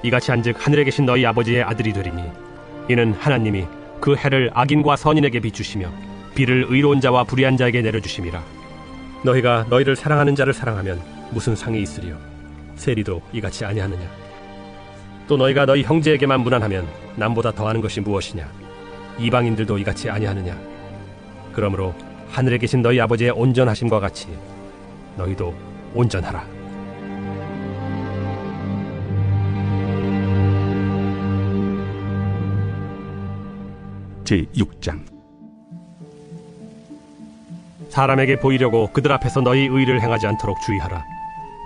이같이 한즉 하늘에 계신 너희 아버지의 아들이 되리니 이는 하나님이 그 해를 악인과 선인에게 비추시며 비를 의로운 자와 불의한 자에게 내려주심이라. 너희가 너희를 사랑하는 자를 사랑하면 무슨 상이 있으리요? 세리도 이같이 아니하느냐? 또 너희가 너희 형제에게만 무난하면 남보다 더하는 것이 무엇이냐? 이방인들도 이같이 아니하느냐? 그러므로 하늘에 계신 너희 아버지의 온전하심과 같이 너희도 온전하라. 제6장. 사람에게 보이려고 그들 앞에서 너희 의를 행하지 않도록 주의하라.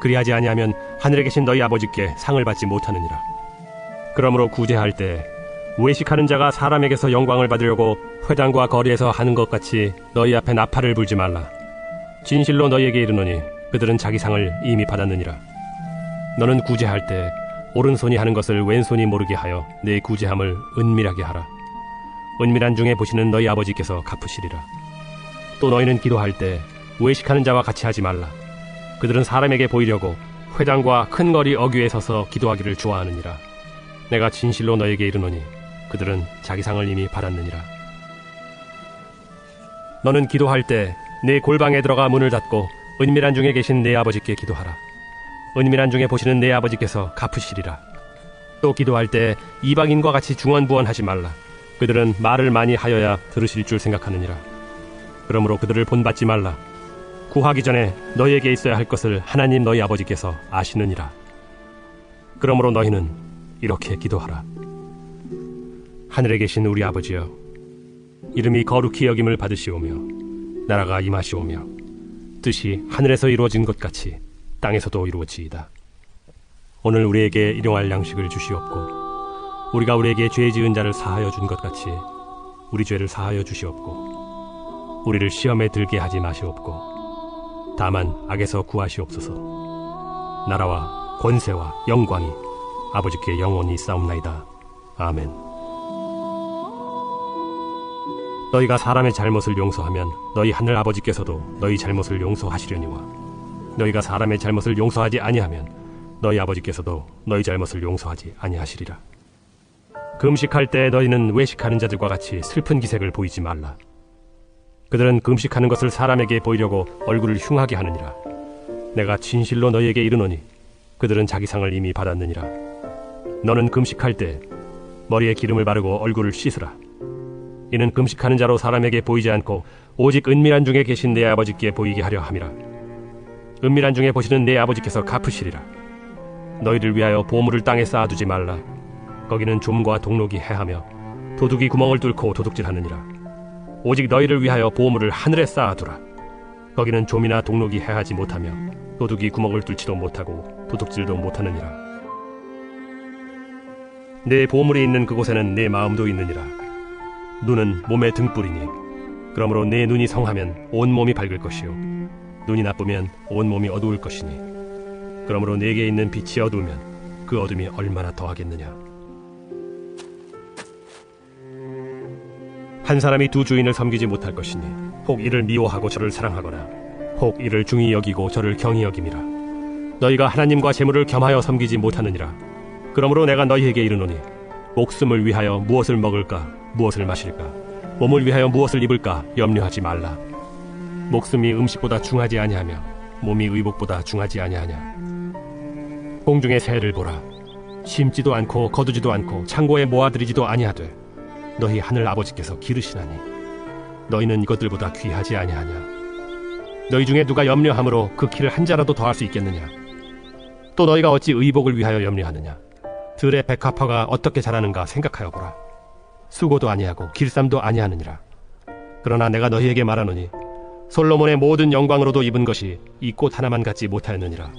그리하지 아니하면 하늘에 계신 너희 아버지께 상을 받지 못하느니라. 그러므로 구제할 때 외식하는 자가 사람에게서 영광을 받으려고 회당과 거리에서 하는 것 같이 너희 앞에 나팔을 불지 말라. 진실로 너희에게 이르노니 그들은 자기 상을 이미 받았느니라. 너는 구제할 때 오른손이 하는 것을 왼손이 모르게 하여 내 구제함을 은밀하게 하라. 은밀한 중에 보시는 너희 아버지께서 갚으시리라. 또 너희는 기도할 때 외식하는 자와 같이 하지 말라. 그들은 사람에게 보이려고 회당과 큰 거리 어귀에 서서 기도하기를 좋아하느니라. 내가 진실로 너희에게 이르노니 그들은 자기 상을 이미 받았느니라. 너는 기도할 때 내 골방에 들어가 문을 닫고 은밀한 중에 계신 내 아버지께 기도하라. 은밀한 중에 보시는 내 아버지께서 갚으시리라. 또 기도할 때 이방인과 같이 중언부언하지 말라. 그들은 말을 많이 하여야 들으실 줄 생각하느니라. 그러므로 그들을 본받지 말라. 구하기 전에 너희에게 있어야 할 것을 하나님 너희 아버지께서 아시느니라. 그러므로 너희는 이렇게 기도하라. 하늘에 계신 우리 아버지여, 이름이 거룩히 여김을 받으시오며 나라가 임하시오며 뜻이 하늘에서 이루어진 것 같이 땅에서도 이루어지이다. 오늘 우리에게 일용할 양식을 주시옵고 우리가 우리에게 죄 지은 자를 사하여 준 것 같이 우리 죄를 사하여 주시옵고 우리를 시험에 들게 하지 마시옵고 다만 악에서 구하시옵소서. 나라와 권세와 영광이 아버지께 영원히 싸움나이다. 아멘. 너희가 사람의 잘못을 용서하면 너희 하늘 아버지께서도 너희 잘못을 용서하시려니와 너희가 사람의 잘못을 용서하지 아니하면 너희 아버지께서도 너희 잘못을 용서하지 아니하시리라. 금식할 때 너희는 외식하는 자들과 같이 슬픈 기색을 보이지 말라. 그들은 금식하는 것을 사람에게 보이려고 얼굴을 흉하게 하느니라. 내가 진실로 너희에게 이르노니 그들은 자기 상을 이미 받았느니라. 너는 금식할 때 머리에 기름을 바르고 얼굴을 씻으라. 이는 금식하는 자로 사람에게 보이지 않고 오직 은밀한 중에 계신 내 아버지께 보이게 하려 함이라. 은밀한 중에 보시는 내 아버지께서 갚으시리라. 너희를 위하여 보물을 땅에 쌓아두지 말라. 거기는 좀과 동록이 해하며 도둑이 구멍을 뚫고 도둑질하느니라. 오직 너희를 위하여 보물을 하늘에 쌓아두라. 거기는 좀이나 동록이 해하지 못하며 도둑이 구멍을 뚫지도 못하고 도둑질도 못하느니라. 내 보물이 있는 그곳에는 내 마음도 있느니라. 눈은 몸의 등불이니 그러므로 내 눈이 성하면 온 몸이 밝을 것이요 눈이 나쁘면 온 몸이 어두울 것이니 그러므로 내게 있는 빛이 어두우면 그 어둠이 얼마나 더하겠느냐. 한 사람이 두 주인을 섬기지 못할 것이니 혹 이를 미워하고 저를 사랑하거나 혹 이를 중히 여기고 저를 경히 여김이라. 너희가 하나님과 재물을 겸하여 섬기지 못하느니라. 그러므로 내가 너희에게 이르노니 목숨을 위하여 무엇을 먹을까 무엇을 마실까 몸을 위하여 무엇을 입을까 염려하지 말라. 목숨이 음식보다 중하지 아니하며 몸이 의복보다 중하지 아니하냐. 공중의 새를 보라. 심지도 않고 거두지도 않고 창고에 모아들이지도 아니하되 너희 하늘 아버지께서 기르시나니 너희는 이것들보다 귀하지 아니하냐. 너희 중에 누가 염려함으로 그 키를 한 자라도 더할 수 있겠느냐. 또 너희가 어찌 의복을 위하여 염려하느냐. 들의 백합화가 어떻게 자라는가 생각하여 보라. 수고도 아니하고 길쌈도 아니하느니라. 그러나 내가 너희에게 말하노니 솔로몬의 모든 영광으로도 입은 것이 이 꽃 하나만 갖지 못하였느니라.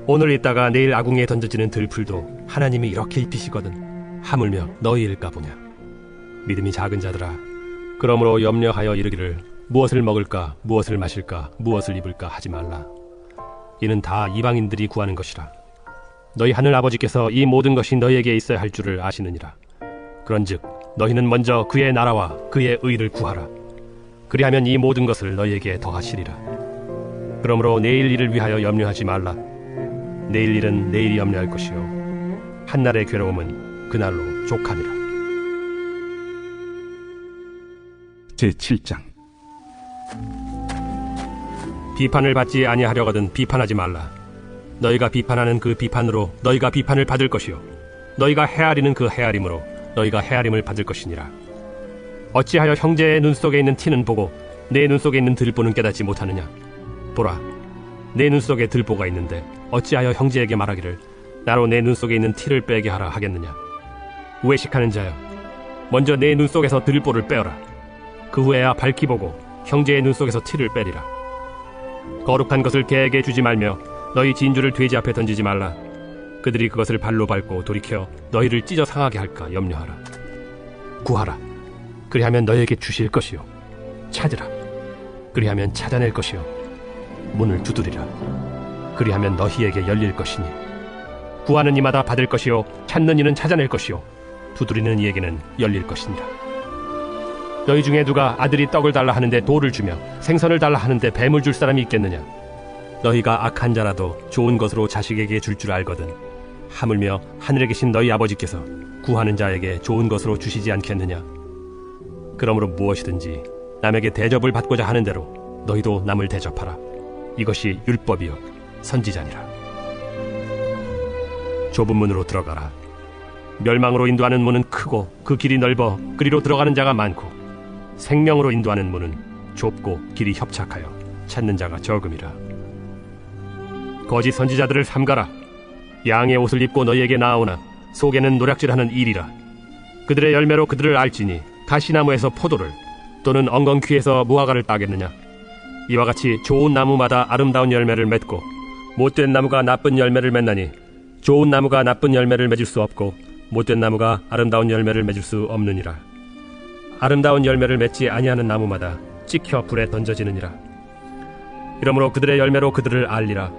오늘 있다가 내일 아궁이에 던져지는 들풀도 하나님이 이렇게 입히시거든 하물며 너희일까 보냐. 믿음이 작은 자들아, 그러므로 염려하여 이르기를 무엇을 먹을까 무엇을 마실까 무엇을 입을까 하지 말라. 이는 다 이방인들이 구하는 것이라. 너희 하늘 아버지께서 이 모든 것이 너희에게 있어야 할 줄을 아시느니라. 그런즉 너희는 먼저 그의 나라와 그의 의를 구하라. 그리하면 이 모든 것을 너희에게 더하시리라. 그러므로 내일 일을 위하여 염려하지 말라. 내일 일은 내일이 염려할 것이요 한날의 괴로움은 그날로 족하니라. 제7장. 비판을 받지 아니하려거든 비판하지 말라. 너희가 비판하는 그 비판으로 너희가 비판을 받을 것이요 너희가 헤아리는 그 헤아림으로 너희가 헤아림을 받을 것이니라. 어찌하여 형제의 눈 속에 있는 티는 보고 내 눈 속에 있는 들보는 깨닫지 못하느냐. 보라, 내 눈 속에 들보가 있는데 어찌하여 형제에게 말하기를 나로 내 눈 속에 있는 티를 빼게 하라 하겠느냐. 우회식하는 자여, 먼저 내 눈 속에서 들보를 빼어라. 그 후에야 밝히 보고 형제의 눈 속에서 티를 빼리라. 거룩한 것을 개에게 주지 말며 너희 진주를 돼지 앞에 던지지 말라. 그들이 그것을 발로 밟고 돌이켜 너희를 찢어 상하게 할까 염려하라. 구하라. 그리하면 너희에게 주실 것이요 찾으라. 그리하면 찾아낼 것이요 문을 두드리라. 그리하면 너희에게 열릴 것이니 구하는 이마다 받을 것이요 찾는 이는 찾아낼 것이요 두드리는 이에게는 열릴 것이니라. 너희 중에 누가 아들이 떡을 달라 하는데 돌을 주며 생선을 달라 하는데 뱀을 줄 사람이 있겠느냐. 너희가 악한 자라도 좋은 것으로 자식에게 줄 줄 알거든 하물며 하늘에 계신 너희 아버지께서 구하는 자에게 좋은 것으로 주시지 않겠느냐. 그러므로 무엇이든지 남에게 대접을 받고자 하는 대로 너희도 남을 대접하라. 이것이 율법이요 선지자니라. 좁은 문으로 들어가라. 멸망으로 인도하는 문은 크고 그 길이 넓어 그리로 들어가는 자가 많고 생명으로 인도하는 문은 좁고 길이 협착하여 찾는 자가 적음이라. 거짓 선지자들을 삼가라. 양의 옷을 입고 너희에게 나아오나 속에는 노략질하는 일이라. 그들의 열매로 그들을 알지니 가시나무에서 포도를 또는 엉겅퀴에서 무화과를 따겠느냐. 이와 같이 좋은 나무마다 아름다운 열매를 맺고 못된 나무가 나쁜 열매를 맺나니 좋은 나무가 나쁜 열매를 맺을 수 없고 못된 나무가 아름다운 열매를 맺을 수 없느니라. 아름다운 열매를 맺지 아니하는 나무마다 찍혀 불에 던져지느니라. 이러므로 그들의 열매로 그들을 알리라.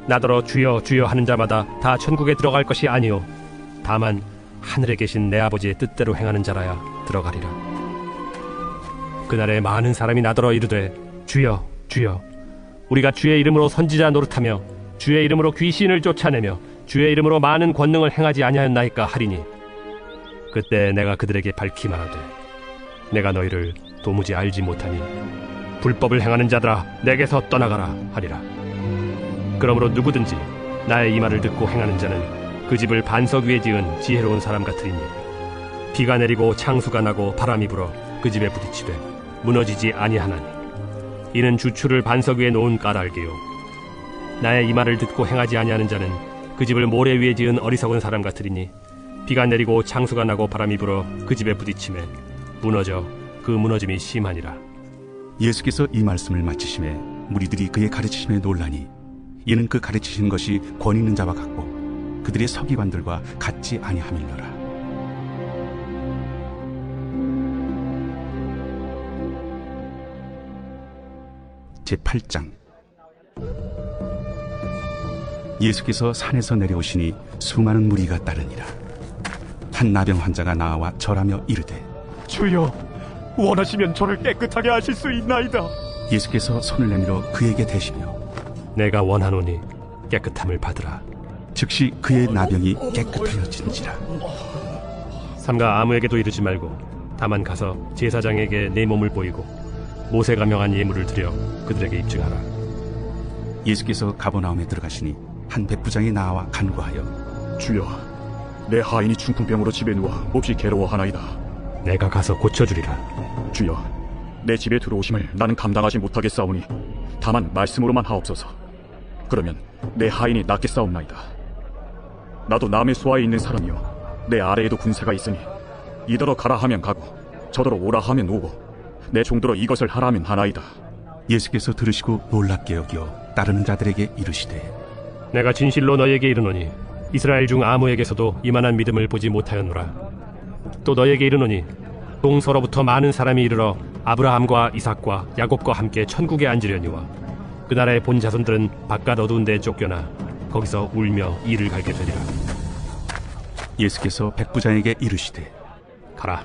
나더러 주여 주여 하는 자마다 다 천국에 들어갈 것이 아니요 다만 하늘에 계신 내 아버지의 뜻대로 행하는 자라야 들어가리라. 그날에 많은 사람이 나더러 이르되 주여 주여 우리가 주의 이름으로 선지자 노릇하며 주의 이름으로 귀신을 쫓아내며 주의 이름으로 많은 권능을 행하지 아니하였나이까 하리니 그때 내가 그들에게 밝히 말하되 내가 너희를 도무지 알지 못하니 불법을 행하는 자들아 내게서 떠나가라 하리라. 그러므로 누구든지 나의 이 말을 듣고 행하는 자는 그 집을 반석 위에 지은 지혜로운 사람 같으리니 비가 내리고 창수가 나고 바람이 불어 그 집에 부딪히되 무너지지 아니하나니 이는 주추를 반석 위에 놓은 까닭이요 나의 이 말을 듣고 행하지 아니하는 자는 그 집을 모래 위에 지은 어리석은 사람 같으리니 비가 내리고 창수가 나고 바람이 불어 그 집에 부딪히매 무너져 그 무너짐이 심하니라. 예수께서 이 말씀을 마치심에 무리들이 그의 가르치심에 놀라니 이는 그 가르치신 것이 권위 있는 자와 같고 그들의 서기관들과 같지 아니함이니라. 제8장. 예수께서 산에서 내려오시니 수많은 무리가 따르니라. 한 나병 환자가 나와 절하며 이르되 주여 원하시면 저를 깨끗하게 하실 수 있나이다. 예수께서 손을 내밀어 그에게 대시며 내가 원하노니 깨끗함을 받으라. 즉시 그의 나병이 깨끗하여진지라. 삼가 아무에게도 이르지 말고 다만 가서 제사장에게 내 몸을 보이고 모세가 명한 예물을 드려 그들에게 입증하라. 예수께서 가버나움에 들어가시니 한 백부장이 나와 간구하여 주여, 내 하인이 중풍병으로 집에 누워 몹시 괴로워하나이다. 내가 가서 고쳐주리라. 주여, 내 집에 들어오심을 나는 감당하지 못하겠사오니 다만 말씀으로만 하옵소서. 그러면 내 하인이 낫겠사옵나이다. 나도 남의 수하에 있는 사람이요 내 아래에도 군사가 있으니 이더러 가라 하면 가고 저더러 오라 하면 오고 내 종도로 이것을 하라 하면 하나이다. 예수께서 들으시고 놀랍게 여겨 따르는 자들에게 이르시되 내가 진실로 너에게 이르노니 이스라엘 중 아무에게서도 이만한 믿음을 보지 못하였노라. 또 너에게 이르노니 동서로부터 많은 사람이 이르러 아브라함과 이삭과 야곱과 함께 천국에 앉으려니와 그 나라의 본 자손들은 바깥 어두운 데에 쫓겨나 거기서 울며 이를 갈게 되리라. 예수께서 백부장에게 이르시되 가라,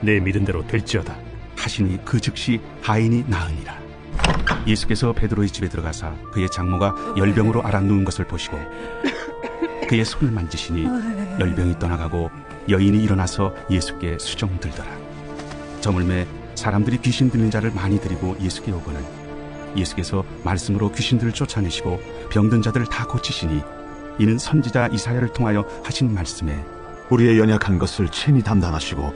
내 믿음대로 될지어다 하시니 그 즉시 하인이 나으니라. 예수께서 베드로의 집에 들어가사 그의 장모가 열병으로 앓아 누운 것을 보시고 그의 손을 만지시니 열병이 떠나가고 여인이 일어나서 예수께 수정들더라. 저물매 사람들이 귀신 들린 자를 많이 데리고 예수께 오거늘 예수께서 말씀으로 귀신들을 쫓아내시고 병든 자들을 다 고치시니 이는 선지자 이사야를 통하여 하신 말씀에 우리의 연약한 것을 친히 담당하시고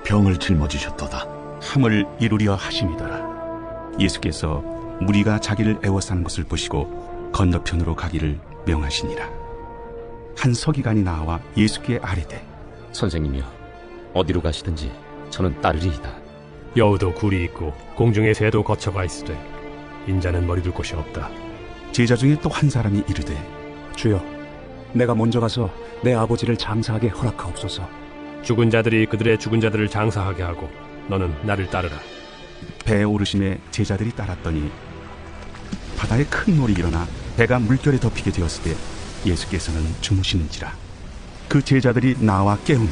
병을 짊어지셨도다 함을 이루려 하심이더라. 예수께서 무리가 자기를 애워싸는 것을 보시고 건너편으로 가기를 명하시니라. 한 서기관이 나와 예수께 아뢰되 선생님이여, 어디로 가시든지 저는 따르리이다. 여우도 굴이 있고 공중의 새도 거처가 있으되 인자는 머리 둘 곳이 없다. 제자 중에 또 한 사람이 이르되 주여, 내가 먼저 가서 내 아버지를 장사하게 허락하옵소서. 죽은 자들이 그들의 죽은 자들을 장사하게 하고 너는 나를 따르라. 배에 오르심에 제자들이 따랐더니 바다에 큰 놀이 일어나 배가 물결에 덮이게 되었을 때 예수께서는 주무시는지라. 그 제자들이 나와 깨우며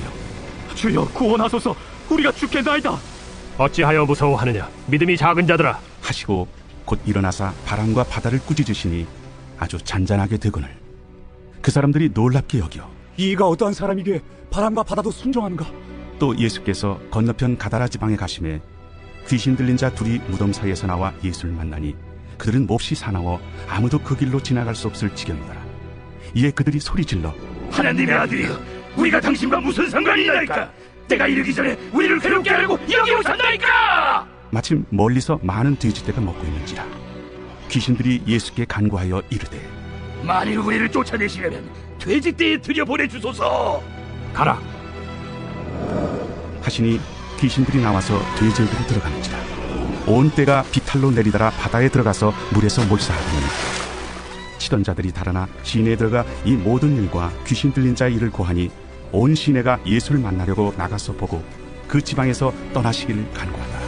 주여, 구원하소서, 우리가 죽겠나이다. 어찌하여 무서워하느냐, 믿음이 작은 자들아 하시고 곧 일어나사 바람과 바다를 꾸짖으시니 아주 잔잔하게 되거늘 그 사람들이 놀랍게 여겨 이가 어떠한 사람이기에 바람과 바다도 순종하는가? 또 예수께서 건너편 가다라 지방에 가심에 귀신 들린 자 둘이 무덤 사이에서 나와 예수를 만나니 그들은 몹시 사나워 아무도 그 길로 지나갈 수 없을 지경이더라. 이에 그들이 소리질러 하나님의 아들이여, 우리가 당신과 무슨 상관이 나이까? 때가 이르기 전에 우리를 괴롭게 하려고 여기 오셨나이까? 마침 멀리서 많은 돼지떼가 먹고 있는지라. 귀신들이 예수께 간구하여 이르되 만일 우리를 쫓아내시려면 돼지떼에 들여보내주소서. 가라 하시니 귀신들이 나와서 돼지에게로 들어가는지라. 온 떼가 비탈로 내리다라 바다에 들어가서 물에서 몰사하더니 치던 자들이 달아나 시내에 들어가 이 모든 일과 귀신 들린 자의 일을 고하니 온 시내가 예수를 만나려고 나가서 보고 그 지방에서 떠나시기를 간구하더라.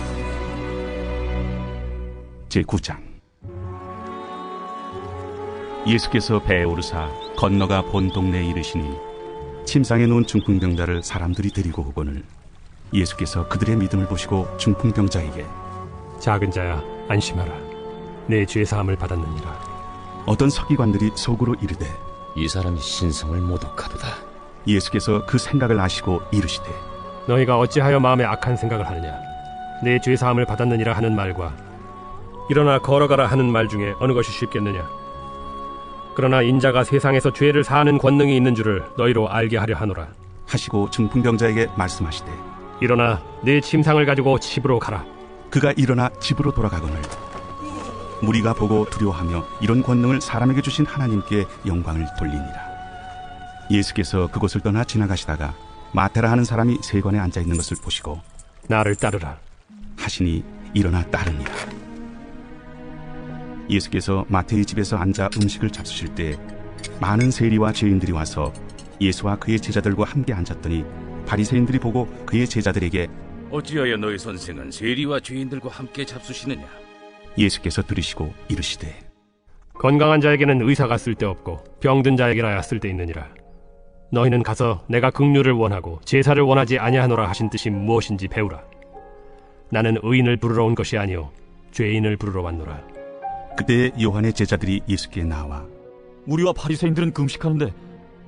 제9장. 예수께서 배에 오르사 건너가 본 동네에 이르시니 침상에 누운 중풍병자를 사람들이 데리고 오거늘 예수께서 그들의 믿음을 보시고 중풍병자에게 작은 자야, 안심하라. 내 죄사함을 받았느니라. 어떤 서기관들이 속으로 이르되 이 사람이 신성을 모독하도다. 예수께서 그 생각을 아시고 이르시되 너희가 어찌하여 마음에 악한 생각을 하느냐. 내 죄사함을 받았느니라 하는 말과 일어나 걸어가라 하는 말 중에 어느 것이 쉽겠느냐. 그러나 인자가 세상에서 죄를 사하는 권능이 있는 줄을 너희로 알게 하려 하노라. 하시고 중풍병자에게 말씀하시되 일어나 내 침상을 가지고 집으로 가라. 그가 일어나 집으로 돌아가거늘 무리가 보고 두려워하며 이런 권능을 사람에게 주신 하나님께 영광을 돌리니라. 예수께서 그곳을 떠나 지나가시다가 마태라 하는 사람이 세관에 앉아있는 것을 보시고 나를 따르라 하시니 일어나 따르니라. 예수께서 마태의 집에서 앉아 음식을 잡수실 때 많은 세리와 죄인들이 와서 예수와 그의 제자들과 함께 앉았더니 바리새인들이 보고 그의 제자들에게 어찌하여 너희 선생은 세리와 죄인들과 함께 잡수시느냐? 예수께서 들으시고 이르시되 건강한 자에게는 의사가 쓸데없고 병든 자에게라야 쓸데있느니라. 너희는 가서 내가 긍휼을 원하고 제사를 원하지 아니하노라 하신 뜻이 무엇인지 배우라. 나는 의인을 부르러 온 것이 아니오 죄인을 부르러 왔노라. 그때 요한의 제자들이 예수께 나와 우리와 바리새인들은 금식하는데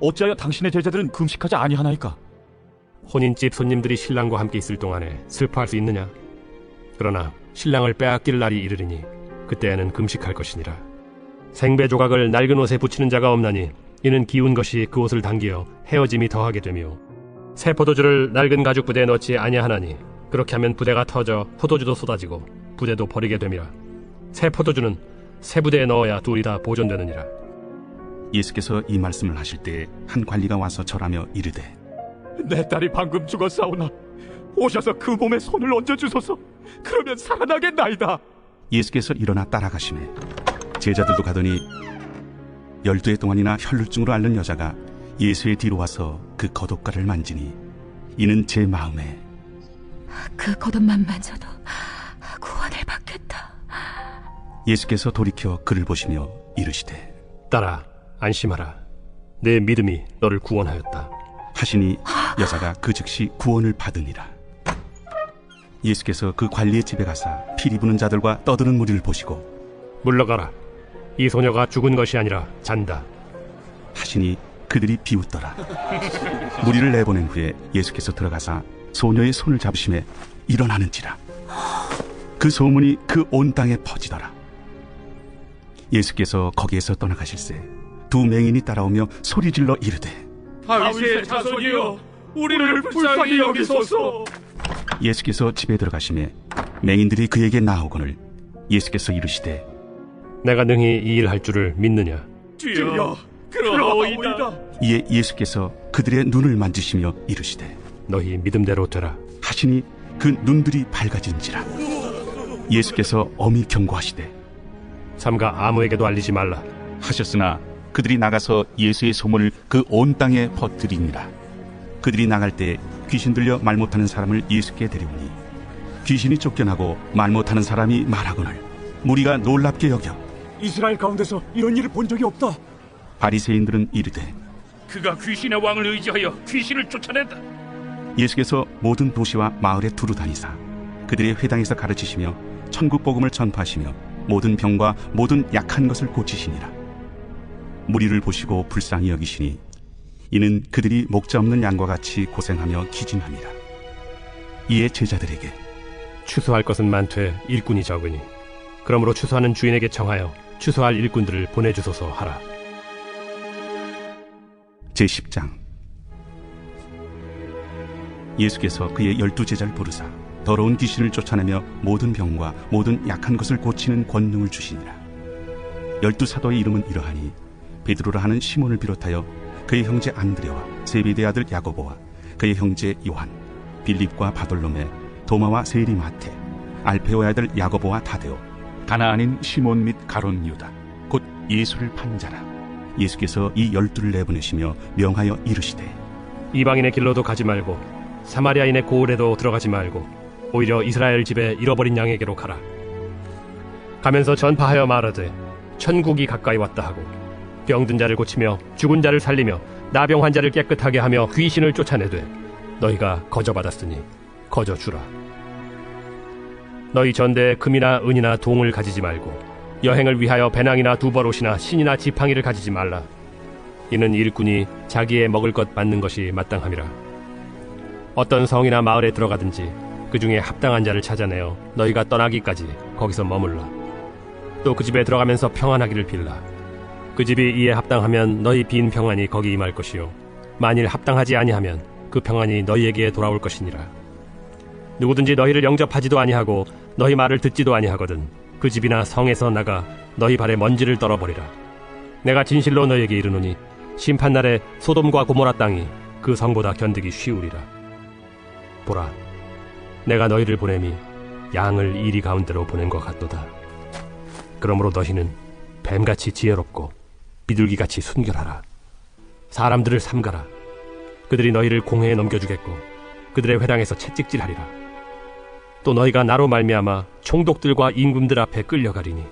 어찌하여 당신의 제자들은 금식하지 아니하나이까? 혼인집 손님들이 신랑과 함께 있을 동안에 슬퍼할 수 있느냐? 그러나 신랑을 빼앗길 날이 이르리니 그때에는 금식할 것이니라. 생배 조각을 낡은 옷에 붙이는 자가 없나니 이는 기운 것이 그 옷을 당기어 헤어짐이 더하게 되며, 새 포도주를 낡은 가죽 부대에 넣지 아니하나니 그렇게 하면 부대가 터져 포도주도 쏟아지고 부대도 버리게 됨이라. 새 포도주는 새 부대에 넣어야 둘이 다 보존되느니라. 예수께서 이 말씀을 하실 때 한 관리가 와서 절하며 이르되, 내 딸이 방금 죽었사오나 오셔서 그 몸에 손을 얹어주소서. 그러면 살아나겠나이다. 예수께서 일어나 따라가시매 제자들도 가더니 12해 동안이나 혈루증으로 앓는 여자가 예수의 뒤로 와서 그 겉옷가를 만지니 이는 제 마음에 그 겉옷만 만져도 구원을 받겠다. 예수께서 돌이켜 그를 보시며 이르시되, 딸아, 안심하라. 내 믿음이 너를 구원하였다 하시니 여자가 그 즉시 구원을 받으니라. 예수께서 그 관리의 집에 가사 피리 부는 자들과 떠드는 무리를 보시고 물러가라. 이 소녀가 죽은 것이 아니라 잔다 하시니 그들이 비웃더라. 무리를 내보낸 후에 예수께서 들어가사 소녀의 손을 잡으심에 일어나는지라. 그 소문이 그 온 땅에 퍼지더라. 예수께서 거기에서 떠나가실새 두 맹인이 따라오며 소리질러 이르되, 다윗의 자손이여, 우리를 불쌍히 여기소서. 예수께서 집에 들어가시매 맹인들이 그에게 나오거늘 예수께서 이르시되, 내가 능히 이 일 할 줄을 믿느냐? 주여, 그러하오이다. 이에 예수께서 그들의 눈을 만지시며 이르시되, 너희 믿음대로 되라 하시니 그 눈들이 밝아진지라. 예수께서 엄히 경고하시되, 삼가 아무에게도 알리지 말라 하셨으나 그들이 나가서 예수의 소문을 그 온 땅에 퍼뜨리니라. 그들이 나갈 때 귀신 들려 말 못하는 사람을 예수께 데려오니 귀신이 쫓겨나고 말 못하는 사람이 말하거늘 무리가 놀랍게 여겨 이스라엘 가운데서 이런 일을 본 적이 없다. 바리새인들은 이르되, 그가 귀신의 왕을 의지하여 귀신을 쫓아낸다. 예수께서 모든 도시와 마을에 두루 다니사 그들의 회당에서 가르치시며 천국 복음을 전파하시며 모든 병과 모든 약한 것을 고치시니라. 무리를 보시고 불쌍히 여기시니 이는 그들이 목자 없는 양과 같이 고생하며 기진함이라. 이에 제자들에게, 추수할 것은 많되 일꾼이 적으니 그러므로 추수하는 주인에게 청하여 추수할 일꾼들을 보내주소서 하라. 제10장. 예수께서 그의 12제자를 부르사 더러운 귀신을 쫓아내며 모든 병과 모든 약한 것을 고치는 권능을 주시니라. 12사도의 이름은 이러하니 베드로라 하는 시몬을 비롯하여 그의 형제 안드레와 세베대의 아들 야고보와 그의 형제 요한, 빌립과 바돌로메, 도마와 세리마테, 알페오의 아들 야고보와 다데오, 가나안인 시몬 및 가론 유다, 곧 예수를 판 자라. 예수께서 이 12를 내보내시며 명하여 이르시되, 이방인의 길로도 가지 말고 사마리아인의 고을에도 들어가지 말고 오히려 이스라엘 집에 잃어버린 양에게로 가라. 가면서 전파하여 말하되 천국이 가까이 왔다 하고 병든 자를 고치며 죽은 자를 살리며 나병 환자를 깨끗하게 하며 귀신을 쫓아내되 너희가 거저받았으니 거저주라. 너희 전대에 금이나 은이나 동을 가지지 말고 여행을 위하여 배낭이나 두벌옷이나 신이나 지팡이를 가지지 말라. 이는 일꾼이 자기의 먹을 것 받는 것이 마땅함이라. 어떤 성이나 마을에 들어가든지 그 중에 합당한 자를 찾아내어 너희가 떠나기까지 거기서 머물라. 또 그 집에 들어가면서 평안하기를 빌라. 그 집이 이에 합당하면 너희 빈 평안이 거기 임할 것이요 만일 합당하지 아니하면 그 평안이 너희에게 돌아올 것이니라. 누구든지 너희를 영접하지도 아니하고 너희 말을 듣지도 아니하거든 그 집이나 성에서 나가 너희 발에 먼지를 떨어버리라. 내가 진실로 너희에게 이르노니 심판날에 소돔과 고모라 땅이 그 성보다 견디기 쉬우리라. 보라, 내가 너희를 보냄이 양을 이리 가운데로 보낸 것 같도다. 그러므로 너희는 뱀같이 지혜롭고 비둘기같이 순결하라. 사람들을 삼가라. 그들이 너희를 공회에 넘겨주겠고 그들의 회당에서 채찍질하리라. 또 너희가 나로 말미암아 총독들과 임금들 앞에 끌려가리니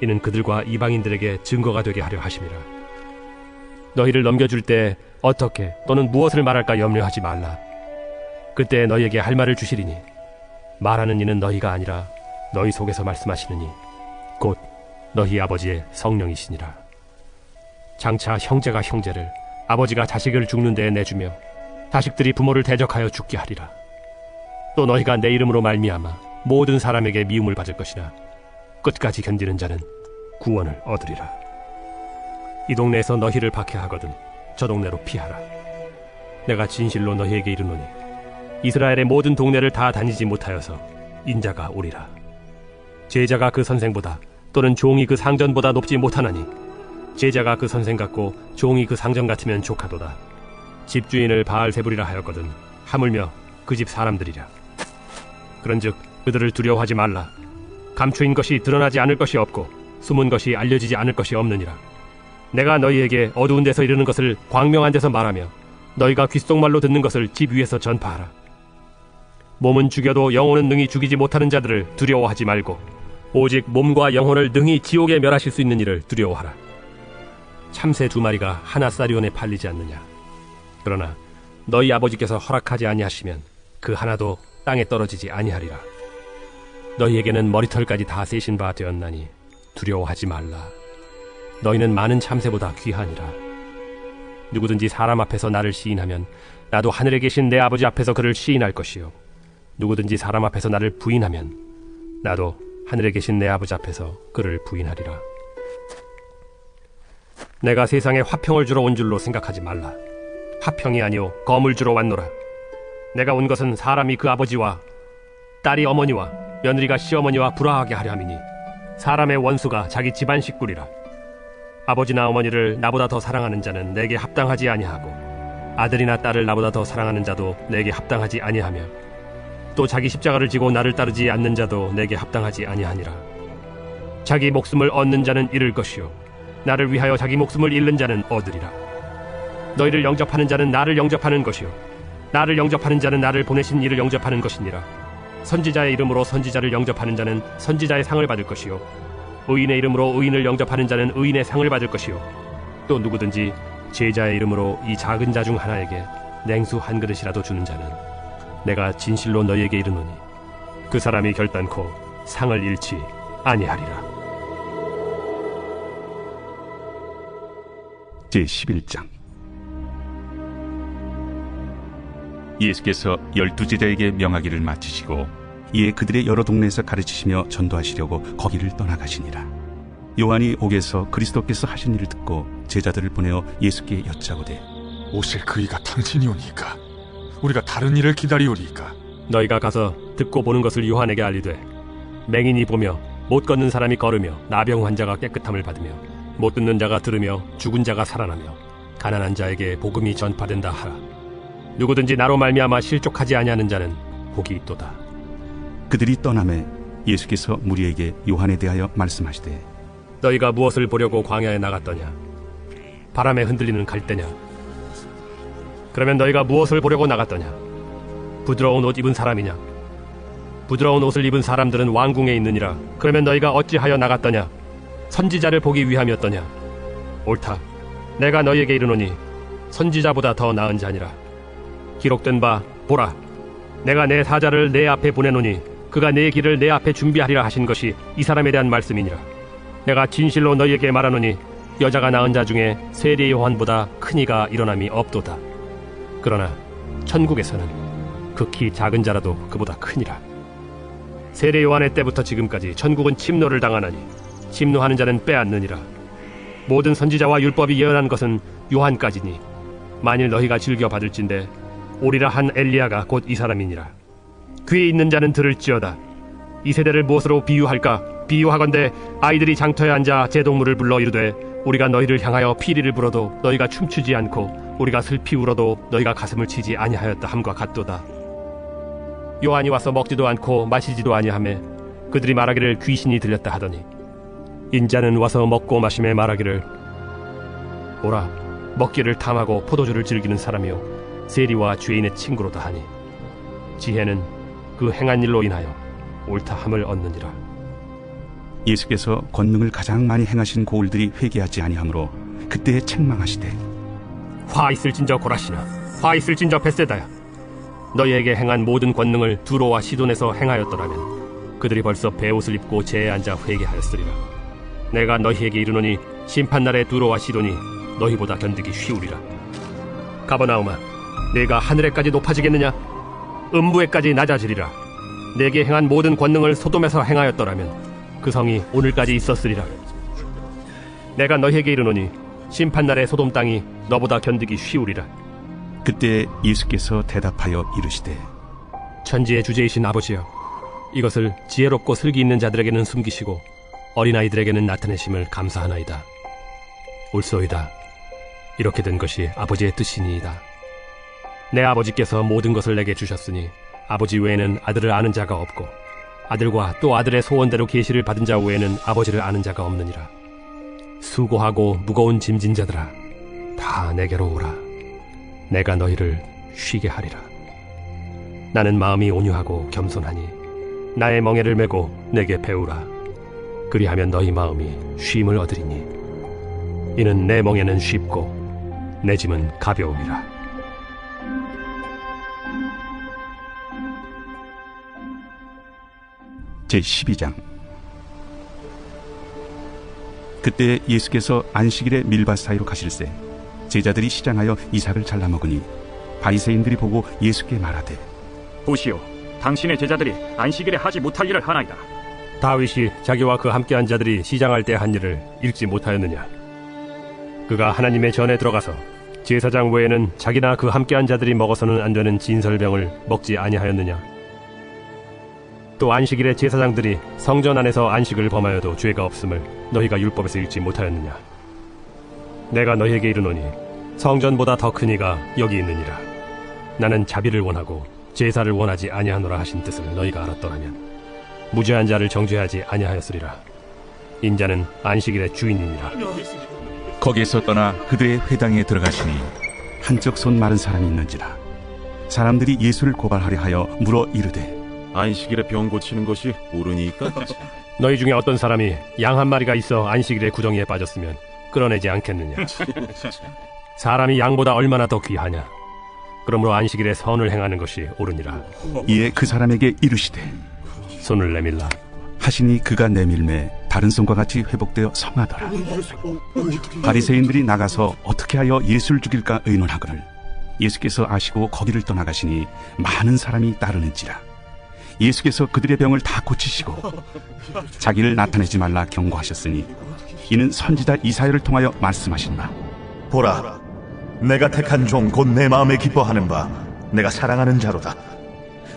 이는 그들과 이방인들에게 증거가 되게 하려 하심이라. 너희를 넘겨줄 때 어떻게 또는 무엇을 말할까 염려하지 말라. 그때 너희에게 할 말을 주시리니 말하는 이는 너희가 아니라 너희 속에서 말씀하시느니 곧 너희 아버지의 성령이시니라. 장차 형제가 형제를 아버지가 자식을 죽는 데에 내주며 자식들이 부모를 대적하여 죽게 하리라. 또 너희가 내 이름으로 말미암아 모든 사람에게 미움을 받을 것이나 끝까지 견디는 자는 구원을 얻으리라. 이 동네에서 너희를 박해하거든 저 동네로 피하라. 내가 진실로 너희에게 이르노니 이스라엘의 모든 동네를 다 다니지 못하여서 인자가 오리라. 제자가 그 선생보다 또는 종이 그 상전보다 높지 못하나니 제자가 그 선생 같고 종이 그 상전 같으면 족하도다. 집주인을 바알세불이라 하였거든 하물며 그 집 사람들이랴. 그런즉 그들을 두려워하지 말라. 감추인 것이 드러나지 않을 것이 없고 숨은 것이 알려지지 않을 것이 없느니라. 내가 너희에게 어두운 데서 이르는 것을 광명한 데서 말하며 너희가 귓속말로 듣는 것을 집 위에서 전파하라. 몸은 죽여도 영혼은 능히 죽이지 못하는 자들을 두려워하지 말고 오직 몸과 영혼을 능히 지옥에 멸하실 수 있는 이를 두려워하라. 참새 2마리가 하나 쌀이온에 팔리지 않느냐. 그러나 너희 아버지께서 허락하지 아니하시면 그 하나도 땅에 떨어지지 아니하리라. 너희에게는 머리털까지 다 세신 바 되었나니 두려워하지 말라. 너희는 많은 참새보다 귀하니라. 누구든지 사람 앞에서 나를 시인하면 나도 하늘에 계신 내 아버지 앞에서 그를 시인할 것이요 누구든지 사람 앞에서 나를 부인하면 나도 하늘에 계신 내 아버지 앞에서 그를 부인하리라. 내가 세상에 화평을 주러 온 줄로 생각하지 말라. 화평이 아니요 검을 주러 왔노라. 내가 온 것은 사람이 그 아버지와 딸이 어머니와 며느리가 시어머니와 불화하게 하려 함이니 사람의 원수가 자기 집안 식구리라. 아버지나 어머니를 나보다 더 사랑하는 자는 내게 합당하지 아니하고 아들이나 딸을 나보다 더 사랑하는 자도 내게 합당하지 아니하며 또 자기 십자가를 지고 나를 따르지 않는 자도 내게 합당하지 아니하니라. 자기 목숨을 얻는 자는 잃을 것이요 나를 위하여 자기 목숨을 잃는 자는 얻으리라. 너희를 영접하는 자는 나를 영접하는 것이요 나를 영접하는 자는 나를 보내신 이를 영접하는 것이니라. 선지자의 이름으로 선지자를 영접하는 자는 선지자의 상을 받을 것이요 의인의 이름으로 의인을 영접하는 자는 의인의 상을 받을 것이요 또 누구든지 제자의 이름으로 이 작은 자 중 하나에게 냉수 한 그릇이라도 주는 자는 내가 진실로 너희에게 이르노니 그 사람이 결단코 상을 잃지 아니하리라. 제11장. 예수께서 12제자에게 명하기를 마치시고 이에 그들의 여러 동네에서 가르치시며 전도하시려고 거기를 떠나가시니라. 요한이 옥에서 그리스도께서 하신 일을 듣고 제자들을 보내어 예수께 여짜오되 오실 그이가 당신이오니까 우리가 다른 일을 기다리오리이까. 너희가 가서 듣고 보는 것을 요한에게 알리되 맹인이 보며 못 걷는 사람이 걸으며 나병 환자가 깨끗함을 받으며 못 듣는 자가 들으며 죽은 자가 살아나며 가난한 자에게 복음이 전파된다 하라. 누구든지 나로 말미암아 실족하지 아니하는 자는 복이 있도다. 그들이 떠나매 예수께서 무리에게 요한에 대하여 말씀하시되 너희가 무엇을 보려고 광야에 나갔더냐? 바람에 흔들리는 갈대냐? 그러면 너희가 무엇을 보려고 나갔더냐? 부드러운 옷 입은 사람이냐? 부드러운 옷을 입은 사람들은 왕궁에 있느니라. 그러면 너희가 어찌하여 나갔더냐? 선지자를 보기 위함이었더냐? 옳다. 내가 너희에게 이르노니 선지자보다 더 나은 자니라. 기록된 바 보라, 내가 내 사자를 내 앞에 보내노니 그가 내 길을 내 앞에 준비하리라 하신 것이 이 사람에 대한 말씀이니라. 내가 진실로 너희에게 말하노니 여자가 낳은 자 중에 세례 요한보다 큰 이가 일어남이 없도다. 그러나 천국에서는 극히 작은 자라도 그보다 크니라. 세례 요한의 때부터 지금까지 천국은 침노를 당하나니 침노하는 자는 빼앗느니라. 모든 선지자와 율법이 예언한 것은 요한까지니 만일 너희가 즐겨 받을진대 오리라 한 엘리야가 곧 이 사람이니라. 귀에 있는 자는 들을지어다. 이 세대를 무엇으로 비유할까? 비유하건대 아이들이 장터에 앉아 제동물을 불러 이르되 우리가 너희를 향하여 피리를 불어도 너희가 춤추지 않고 우리가 슬피 울어도 너희가 가슴을 치지 아니하였다 함과 같도다. 요한이 와서 먹지도 않고 마시지도 아니하매 그들이 말하기를 귀신이 들렸다 하더니 인자는 와서 먹고 마심에 말하기를 오라, 먹기를 탐하고 포도주를 즐기는 사람이요 세리와 죄인의 친구로다 하니 지혜는 그 행한 일로 인하여 옳다함을 얻느니라. 예수께서 권능을 가장 많이 행하신 고을들이 회개하지 아니하므로 그때에 책망하시되 화 있을진저 고라시나, 화 있을진저 벳세다야. 너희에게 행한 모든 권능을 두로와 시돈에서 행하였더라면 그들이 벌써 베옷을 입고 재에 앉아 회개하였으리라. 내가 너희에게 이르노니 심판날에 두로와 시돈이 너희보다 견디기 쉬우리라. 가버나움아, 내가 하늘에까지 높아지겠느냐? 음부에까지 낮아지리라. 내게 행한 모든 권능을 소돔에서 행하였더라면 그 성이 오늘까지 있었으리라. 내가 너희에게 이르노니 심판날에 소돔 땅이 너보다 견디기 쉬우리라. 그때 예수께서 대답하여 이르시되 천지의 주제이신 아버지여, 이것을 지혜롭고 슬기 있는 자들에게는 숨기시고 어린아이들에게는 나타내심을 감사하나이다. 옳소이다. 이렇게 된 것이 아버지의 뜻이니이다. 내 아버지께서 모든 것을 내게 주셨으니 아버지 외에는 아들을 아는 자가 없고 아들과 또 아들의 소원대로 계시를 받은 자 외에는 아버지를 아는 자가 없느니라. 수고하고 무거운 짐진 자들아, 다 내게로 오라. 내가 너희를 쉬게 하리라. 나는 마음이 온유하고 겸손하니 나의 멍에를 메고 내게 배우라. 그리하면 너희 마음이 쉼을 얻으리니 이는 내 멍에는 쉽고 내 짐은 가벼우리라. 제12장. 그때 예수께서 안식일에 밀밭 사이로 가실새 제자들이 시장하여 이삭을 잘라 먹으니 바리새인들이 보고 예수께 말하되 보시오, 당신의 제자들이 안식일에 하지 못할 일을 하나이다. 다윗이 자기와 그 함께한 자들이 시장할 때 한 일을 읽지 못하였느냐? 그가 하나님의 전에 들어가서 제사장 외에는 자기나 그 함께한 자들이 먹어서는 안 되는 진설병을 먹지 아니하였느냐? 또 안식일에 제사장들이 성전 안에서 안식을 범하여도 죄가 없음을 너희가 율법에서 읽지 못하였느냐? 내가 너희에게 이르노니 성전보다 더 큰 이가 여기 있느니라. 나는 자비를 원하고 제사를 원하지 아니하노라 하신 뜻을 너희가 알았더라면 무죄한 자를 정죄하지 아니하였으리라. 인자는 안식일의 주인이니라. 거기에서 떠나 그들의 회당에 들어가시니 한쪽 손 마른 사람이 있는지라. 사람들이 예수를 고발하려 하여 물어 이르되 안식일에 병 고치는 것이 옳으니까? 너희 중에 어떤 사람이 양 한 마리가 있어 안식일에 구덩이에 빠졌으면 끌어내지 않겠느냐? 사람이 양보다 얼마나 더 귀하냐? 그러므로 안식일에 선을 행하는 것이 옳으니라. 이에 그 사람에게 이르시되 손을 내밀라 하시니 그가 내밀매 다른 손과 같이 회복되어 성하더라. 바리새인들이 나가서 어떻게 하여 예수를 죽일까 의논하거늘 예수께서 아시고 거기를 떠나가시니 많은 사람이 따르는지라. 예수께서 그들의 병을 다 고치시고 자기를 나타내지 말라 경고하셨으니 이는 선지자 이사야를 통하여 말씀하신다. 보라, 내가 택한 종 곧 내 마음에 기뻐하는 바 내가 사랑하는 자로다.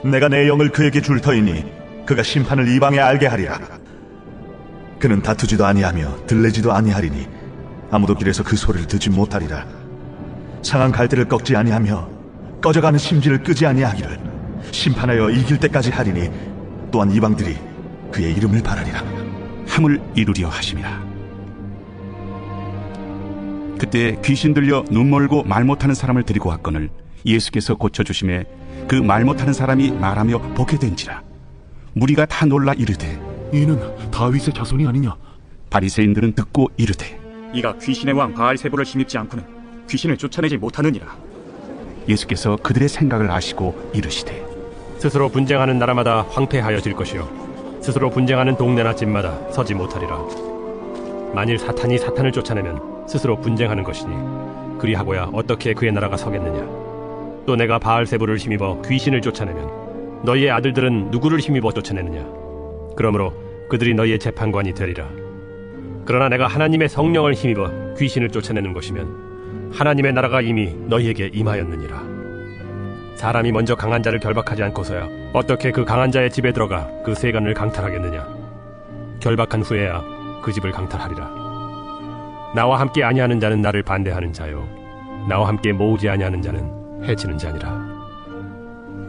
내가 내 영을 그에게 줄 터이니 그가 심판을 이방에 알게 하리라. 그는 다투지도 아니하며 들레지도 아니하리니 아무도 길에서 그 소리를 듣지 못하리라. 상한 갈대를 꺾지 아니하며 꺼져가는 심지를 끄지 아니하기를 심판하여 이길 때까지 하리니 또한 이방들이 그의 이름을 바라리라. 함을 이루려 하심이라. 그때 귀신 들려 눈 멀고 말 못하는 사람을 데리고 왔거늘 예수께서 고쳐주심에 그 말 못하는 사람이 말하며 보게 된지라. 무리가 다 놀라 이르되 이는 다윗의 자손이 아니냐? 바리새인들은 듣고 이르되 이가 귀신의 왕 바알세불을 힘입지 않고는 귀신을 쫓아내지 못하느니라. 예수께서 그들의 생각을 아시고 이르시되 스스로 분쟁하는 나라마다 황폐하여질 것이요 스스로 분쟁하는 동네나 집마다 서지 못하리라. 만일 사탄이 사탄을 쫓아내면 스스로 분쟁하는 것이니 그리하고야 어떻게 그의 나라가 서겠느냐? 또 내가 바알세불을 힘입어 귀신을 쫓아내면 너희의 아들들은 누구를 힘입어 쫓아내느냐? 그러므로 그들이 너희의 재판관이 되리라. 그러나 내가 하나님의 성령을 힘입어 귀신을 쫓아내는 것이면 하나님의 나라가 이미 너희에게 임하였느니라. 사람이 먼저 강한 자를 결박하지 않고서야 어떻게 그 강한 자의 집에 들어가 그 세간을 강탈하겠느냐? 결박한 후에야 그 집을 강탈하리라. 나와 함께 아니하는 자는 나를 반대하는 자요 나와 함께 모으지 아니하는 자는 해치는 자니라.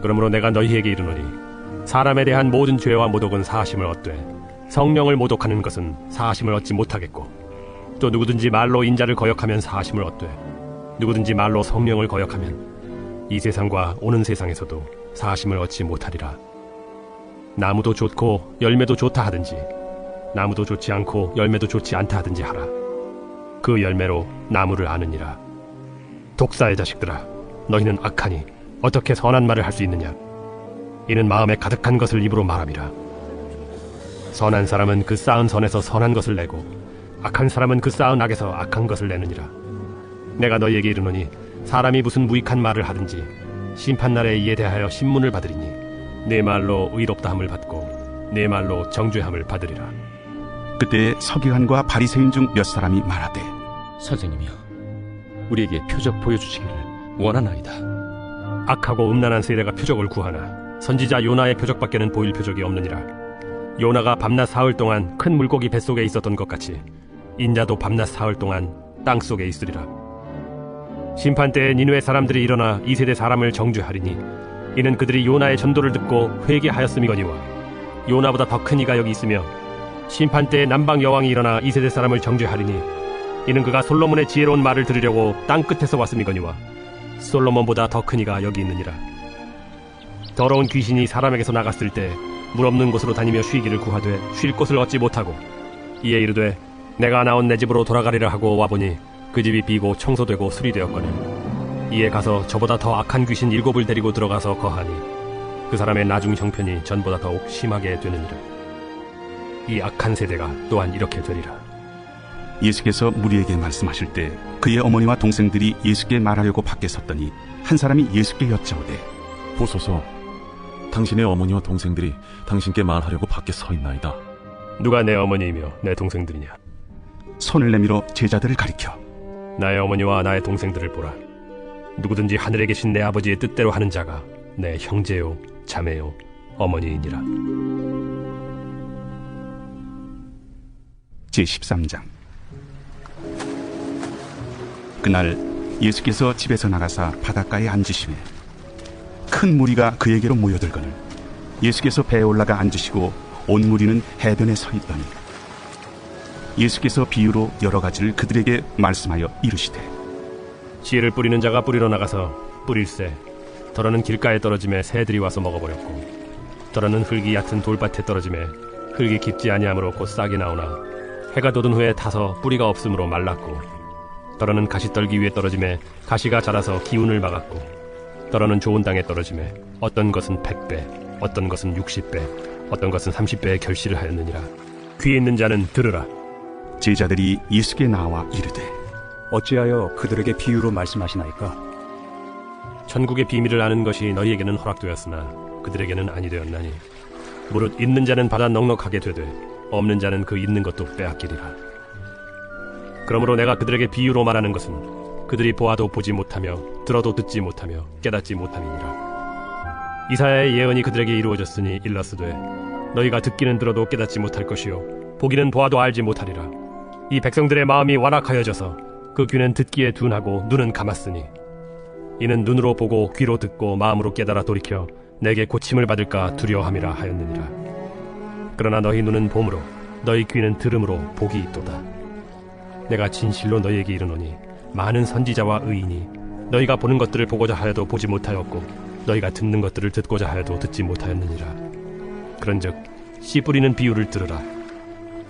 그러므로 내가 너희에게 이르노니 사람에 대한 모든 죄와 모독은 사하심을 얻되 성령을 모독하는 것은 사하심을 얻지 못하겠고 또 누구든지 말로 인자를 거역하면 사하심을 얻되 누구든지 말로 성령을 거역하면 이 세상과 오는 세상에서도 사하심을 얻지 못하리라. 나무도 좋고 열매도 좋다 하든지 나무도 좋지 않고 열매도 좋지 않다 하든지 하라. 그 열매로 나무를 아느니라. 독사의 자식들아, 너희는 악하니 어떻게 선한 말을 할 수 있느냐? 이는 마음에 가득한 것을 입으로 말함이라. 선한 사람은 그 쌓은 선에서 선한 것을 내고 악한 사람은 그 쌓은 악에서 악한 것을 내느니라. 내가 너희에게 이르노니 사람이 무슨 무익한 말을 하든지 심판날에 이에 대하여 신문을 받으리니 내 말로 의롭다함을 받고 내 말로 정죄함을 받으리라. 그때 서기관과 바리새인 중 몇 사람이 말하되, 선생님이여, 우리에게 표적 보여주시기를 원하나이다. 악하고 음란한 세대가 표적을 구하나 선지자 요나의 표적밖에는 보일 표적이 없느니라. 요나가 밤낮 사흘 동안 큰 물고기 뱃속에 있었던 것 같이 인자도 밤낮 사흘 동안 땅속에 있으리라. 심판 때에 니느웨 사람들이 일어나 이 세대 사람을 정죄하리니 이는 그들이 요나의 전도를 듣고 회개하였음이거니와 요나보다 더 큰 이가 여기 있으며 심판 때에 남방 여왕이 일어나 이 세대 사람을 정죄하리니 이는 그가 솔로몬의 지혜로운 말을 들으려고 땅 끝에서 왔음이거니와 솔로몬보다 더 큰 이가 여기 있느니라. 더러운 귀신이 사람에게서 나갔을 때 물 없는 곳으로 다니며 쉬기를 구하되 쉴 곳을 얻지 못하고 이에 이르되 내가 나온 내 집으로 돌아가리라 하고 와보니 그 집이 비고 청소되고 수리되었거늘 이에 가서 저보다 더 악한 귀신 7을 데리고 들어가서 거하니 그 사람의 나중 형편이 전보다 더욱 심하게 되느니라. 이 악한 세대가 또한 이렇게 되리라. 예수께서 무리에게 말씀하실 때 그의 어머니와 동생들이 예수께 말하려고 밖에 섰더니 한 사람이 예수께 여짜오되, 보소서, 당신의 어머니와 동생들이 당신께 말하려고 밖에 서 있나이다. 누가 내 어머니이며 내 동생들이냐? 손을 내밀어 제자들을 가리켜 나의 어머니와 나의 동생들을 보라. 누구든지 하늘에 계신 내 아버지의 뜻대로 하는 자가 내 형제요 자매요 어머니이니라. 제13장. 그날 예수께서 집에서 나가사 바닷가에 앉으시매 큰 무리가 그에게로 모여들거늘 예수께서 배에 올라가 앉으시고 온 무리는 해변에 서 있더니 예수께서 비유로 여러 가지를 그들에게 말씀하여 이르시되, 씨를 뿌리는 자가 뿌리러 나가서 뿌릴새 더러는 길가에 떨어짐에 새들이 와서 먹어버렸고 더러는 흙이 얕은 돌밭에 떨어짐에 흙이 깊지 아니하므로 곧 싹이 나오나 해가 돋은 후에 타서 뿌리가 없으므로 말랐고 더러는 가시떨기 위에 떨어짐에 가시가 자라서 기운을 막았고 더러는 좋은 땅에 떨어짐에 어떤 것은 100배 어떤 것은 60배 어떤 것은 30배의 결실을 하였느니라. 귀 있는 자는 들으라. 제자들이 예수께 나와 이르되, 어찌하여 그들에게 비유로 말씀하시나이까? 천국의 비밀을 아는 것이 너희에게는 허락되었으나 그들에게는 아니 되었나니 무릇 있는 자는 받아 넉넉하게 되되 없는 자는 그 있는 것도 빼앗기리라. 그러므로 내가 그들에게 비유로 말하는 것은 그들이 보아도 보지 못하며 들어도 듣지 못하며 깨닫지 못함이니라. 이사야의 예언이 그들에게 이루어졌으니 일렀으되 너희가 듣기는 들어도 깨닫지 못할 것이요 보기는 보아도 알지 못하리라. 이 백성들의 마음이 완악하여져서 그 귀는 듣기에 둔하고 눈은 감았으니 이는 눈으로 보고 귀로 듣고 마음으로 깨달아 돌이켜 내게 고침을 받을까 두려워함이라 하였느니라. 그러나 너희 눈은 봄으로 너희 귀는 들음으로 복이 있도다. 내가 진실로 너희에게 이르노니 많은 선지자와 의인이 너희가 보는 것들을 보고자 하여도 보지 못하였고 너희가 듣는 것들을 듣고자 하여도 듣지 못하였느니라. 그런즉 씨 뿌리는 비유를 들으라.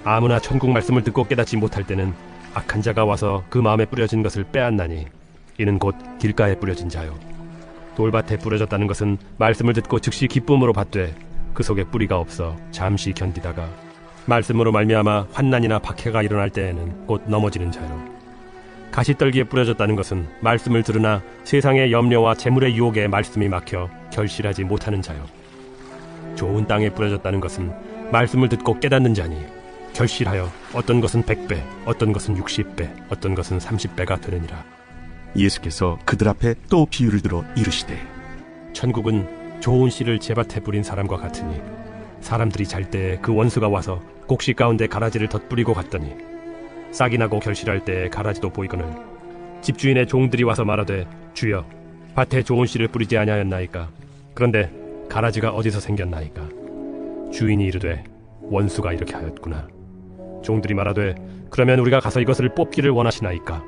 아무나 천국 말씀을 듣고 깨닫지 못할 때는 악한 자가 와서 그 마음에 뿌려진 것을 빼앗나니 이는 곧 길가에 뿌려진 자요 돌밭에 뿌려졌다는 것은 말씀을 듣고 즉시 기쁨으로 받되 그 속에 뿌리가 없어 잠시 견디다가 말씀으로 말미암아 환난이나 박해가 일어날 때에는 곧 넘어지는 자요 가시떨기에 뿌려졌다는 것은 말씀을 들으나 세상의 염려와 재물의 유혹에 말씀이 막혀 결실하지 못하는 자요 좋은 땅에 뿌려졌다는 것은 말씀을 듣고 깨닫는 자니 결실하여 어떤 것은 100배 어떤 것은 60배 어떤 것은 30배가 되느니라. 예수께서 그들 앞에 또 비유를 들어 이르시되, 천국은 좋은 씨를 제밭에 뿌린 사람과 같으니 사람들이 잘 때 그 원수가 와서 곡식 가운데 가라지를 덧뿌리고 갔더니 싹이 나고 결실할 때 가라지도 보이거늘 집주인의 종들이 와서 말하되, 주여 밭에 좋은 씨를 뿌리지 아니하였나이까? 그런데 가라지가 어디서 생겼나이까? 주인이 이르되, 원수가 이렇게 하였구나. 종들이 말하되, 그러면 우리가 가서 이것을 뽑기를 원하시나이까?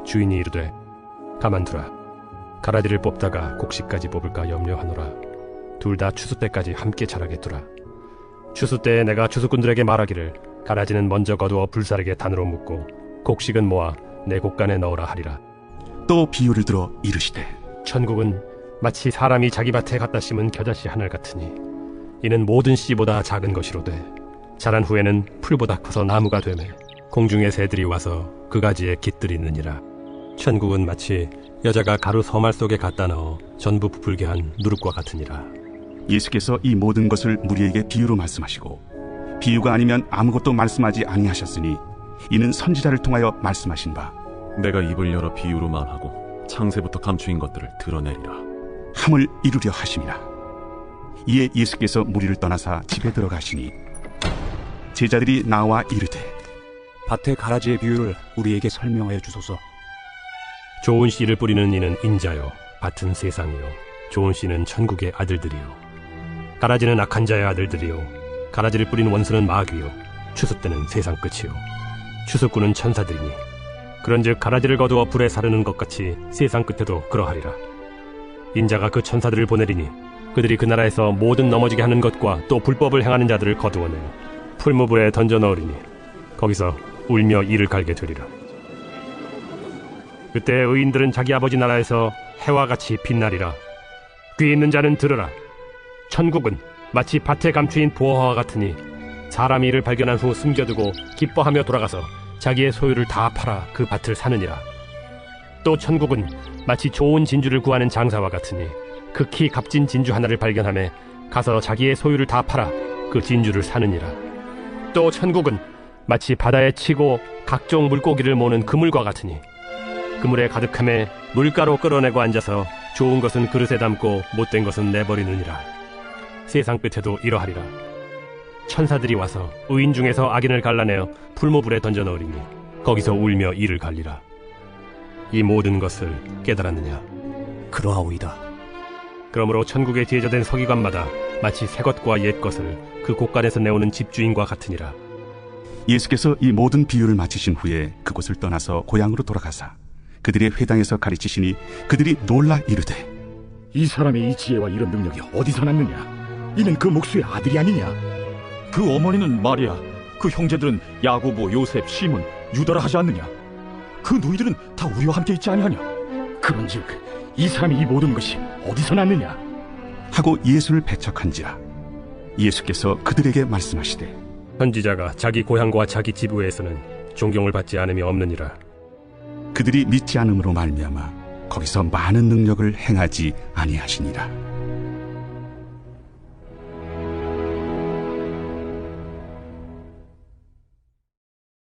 주인이 이르되, 가만두라. 가라지를 뽑다가 곡식까지 뽑을까 염려하노라. 둘 다 추수 때까지 함께 자라게 두라. 추수 때에 내가 추수꾼들에게 말하기를 가라지는 먼저 거두어 불사르게 단으로 묶고 곡식은 모아 내 곡간에 넣으라 하리라. 또 비유를 들어 이르시되, 천국은 마치 사람이 자기 밭에 갖다 심은 겨자씨 하늘 같으니 이는 모든 씨보다 작은 것이로되 자란 후에는 풀보다 커서 나무가 되매 공중의 새들이 와서 그 가지에 깃들이느니라. 천국은 마치 여자가 가루 서말 속에 갖다 넣어 전부 부풀게 한 누룩과 같으니라. 예수께서 이 모든 것을 무리에게 비유로 말씀하시고 비유가 아니면 아무것도 말씀하지 아니하셨으니 이는 선지자를 통하여 말씀하신 바 내가 입을 열어 비유로 말하고 창세부터 감추인 것들을 드러내리라 함을 이루려 하심이라. 이에 예수께서 무리를 떠나사 집에 들어가시니 제자들이 나와 이르되 밭의 가라지의 비유를 우리에게 설명하여 주소서. 좋은 씨를 뿌리는 이는 인자요, 밭은 세상이요, 좋은 씨는 천국의 아들들이요. 가라지는 악한 자의 아들들이요, 가라지를 뿌리는 원수는 마귀요, 추수 때는 세상 끝이요, 추수꾼은 천사들이니 그런즉 가라지를 거두어 불에 사르는 것 같이 세상 끝에도 그러하리라. 인자가 그 천사들을 보내리니 그들이 그 나라에서 모든 넘어지게 하는 것과 또 불법을 행하는 자들을 거두어내어 풀무불에 던져 넣으리니 거기서 울며 이를 갈게 되리라. 그때 의인들은 자기 아버지 나라에서 해와 같이 빛나리라. 귀 있는 자는 들으라. 천국은 마치 밭에 감추인 보화와 같으니 사람이 이를 발견한 후 숨겨두고 기뻐하며 돌아가서 자기의 소유를 다 팔아 그 밭을 사느니라. 또 천국은 마치 좋은 진주를 구하는 장사와 같으니 극히 값진 진주 하나를 발견하며 가서 자기의 소유를 다 팔아 그 진주를 사느니라. 또 천국은 마치 바다에 치고 각종 물고기를 모는 그물과 같으니 그물에 가득함에 물가로 끌어내고 앉아서 좋은 것은 그릇에 담고 못된 것은 내버리느니라. 세상 끝에도 이러하리라. 천사들이 와서 의인 중에서 악인을 갈라내어 풀무불에 던져 넣으리니 거기서 울며 이를 갈리라. 이 모든 것을 깨달았느냐? 그러하오이다. 그러므로 천국에 제자된 서기관마다 마치 새 것과 옛 것을 그 곳간에서 내오는 집주인과 같으니라. 예수께서 이 모든 비유를 마치신 후에 그곳을 떠나서 고향으로 돌아가사 그들의 회당에서 가르치시니 그들이 놀라 이르되 이 사람의 이 지혜와 이런 능력이 어디서 났느냐? 이는 그 목수의 아들이 아니냐? 그 어머니는 마리아, 그 형제들은 야고보, 요셉, 시몬, 유다라 하지 않느냐? 그 누이들은 다 우리와 함께 있지 아니하냐? 그런즉 이 사람이 이 모든 것이 어디서 났느냐? 하고 예수를 배척한지라. 예수께서 그들에게 말씀하시되 선지자가 자기 고향과 자기 집 외에서는 존경을 받지 않음이 없느니라. 그들이 믿지 않음으로 말미암아 거기서 많은 능력을 행하지 아니하시니라.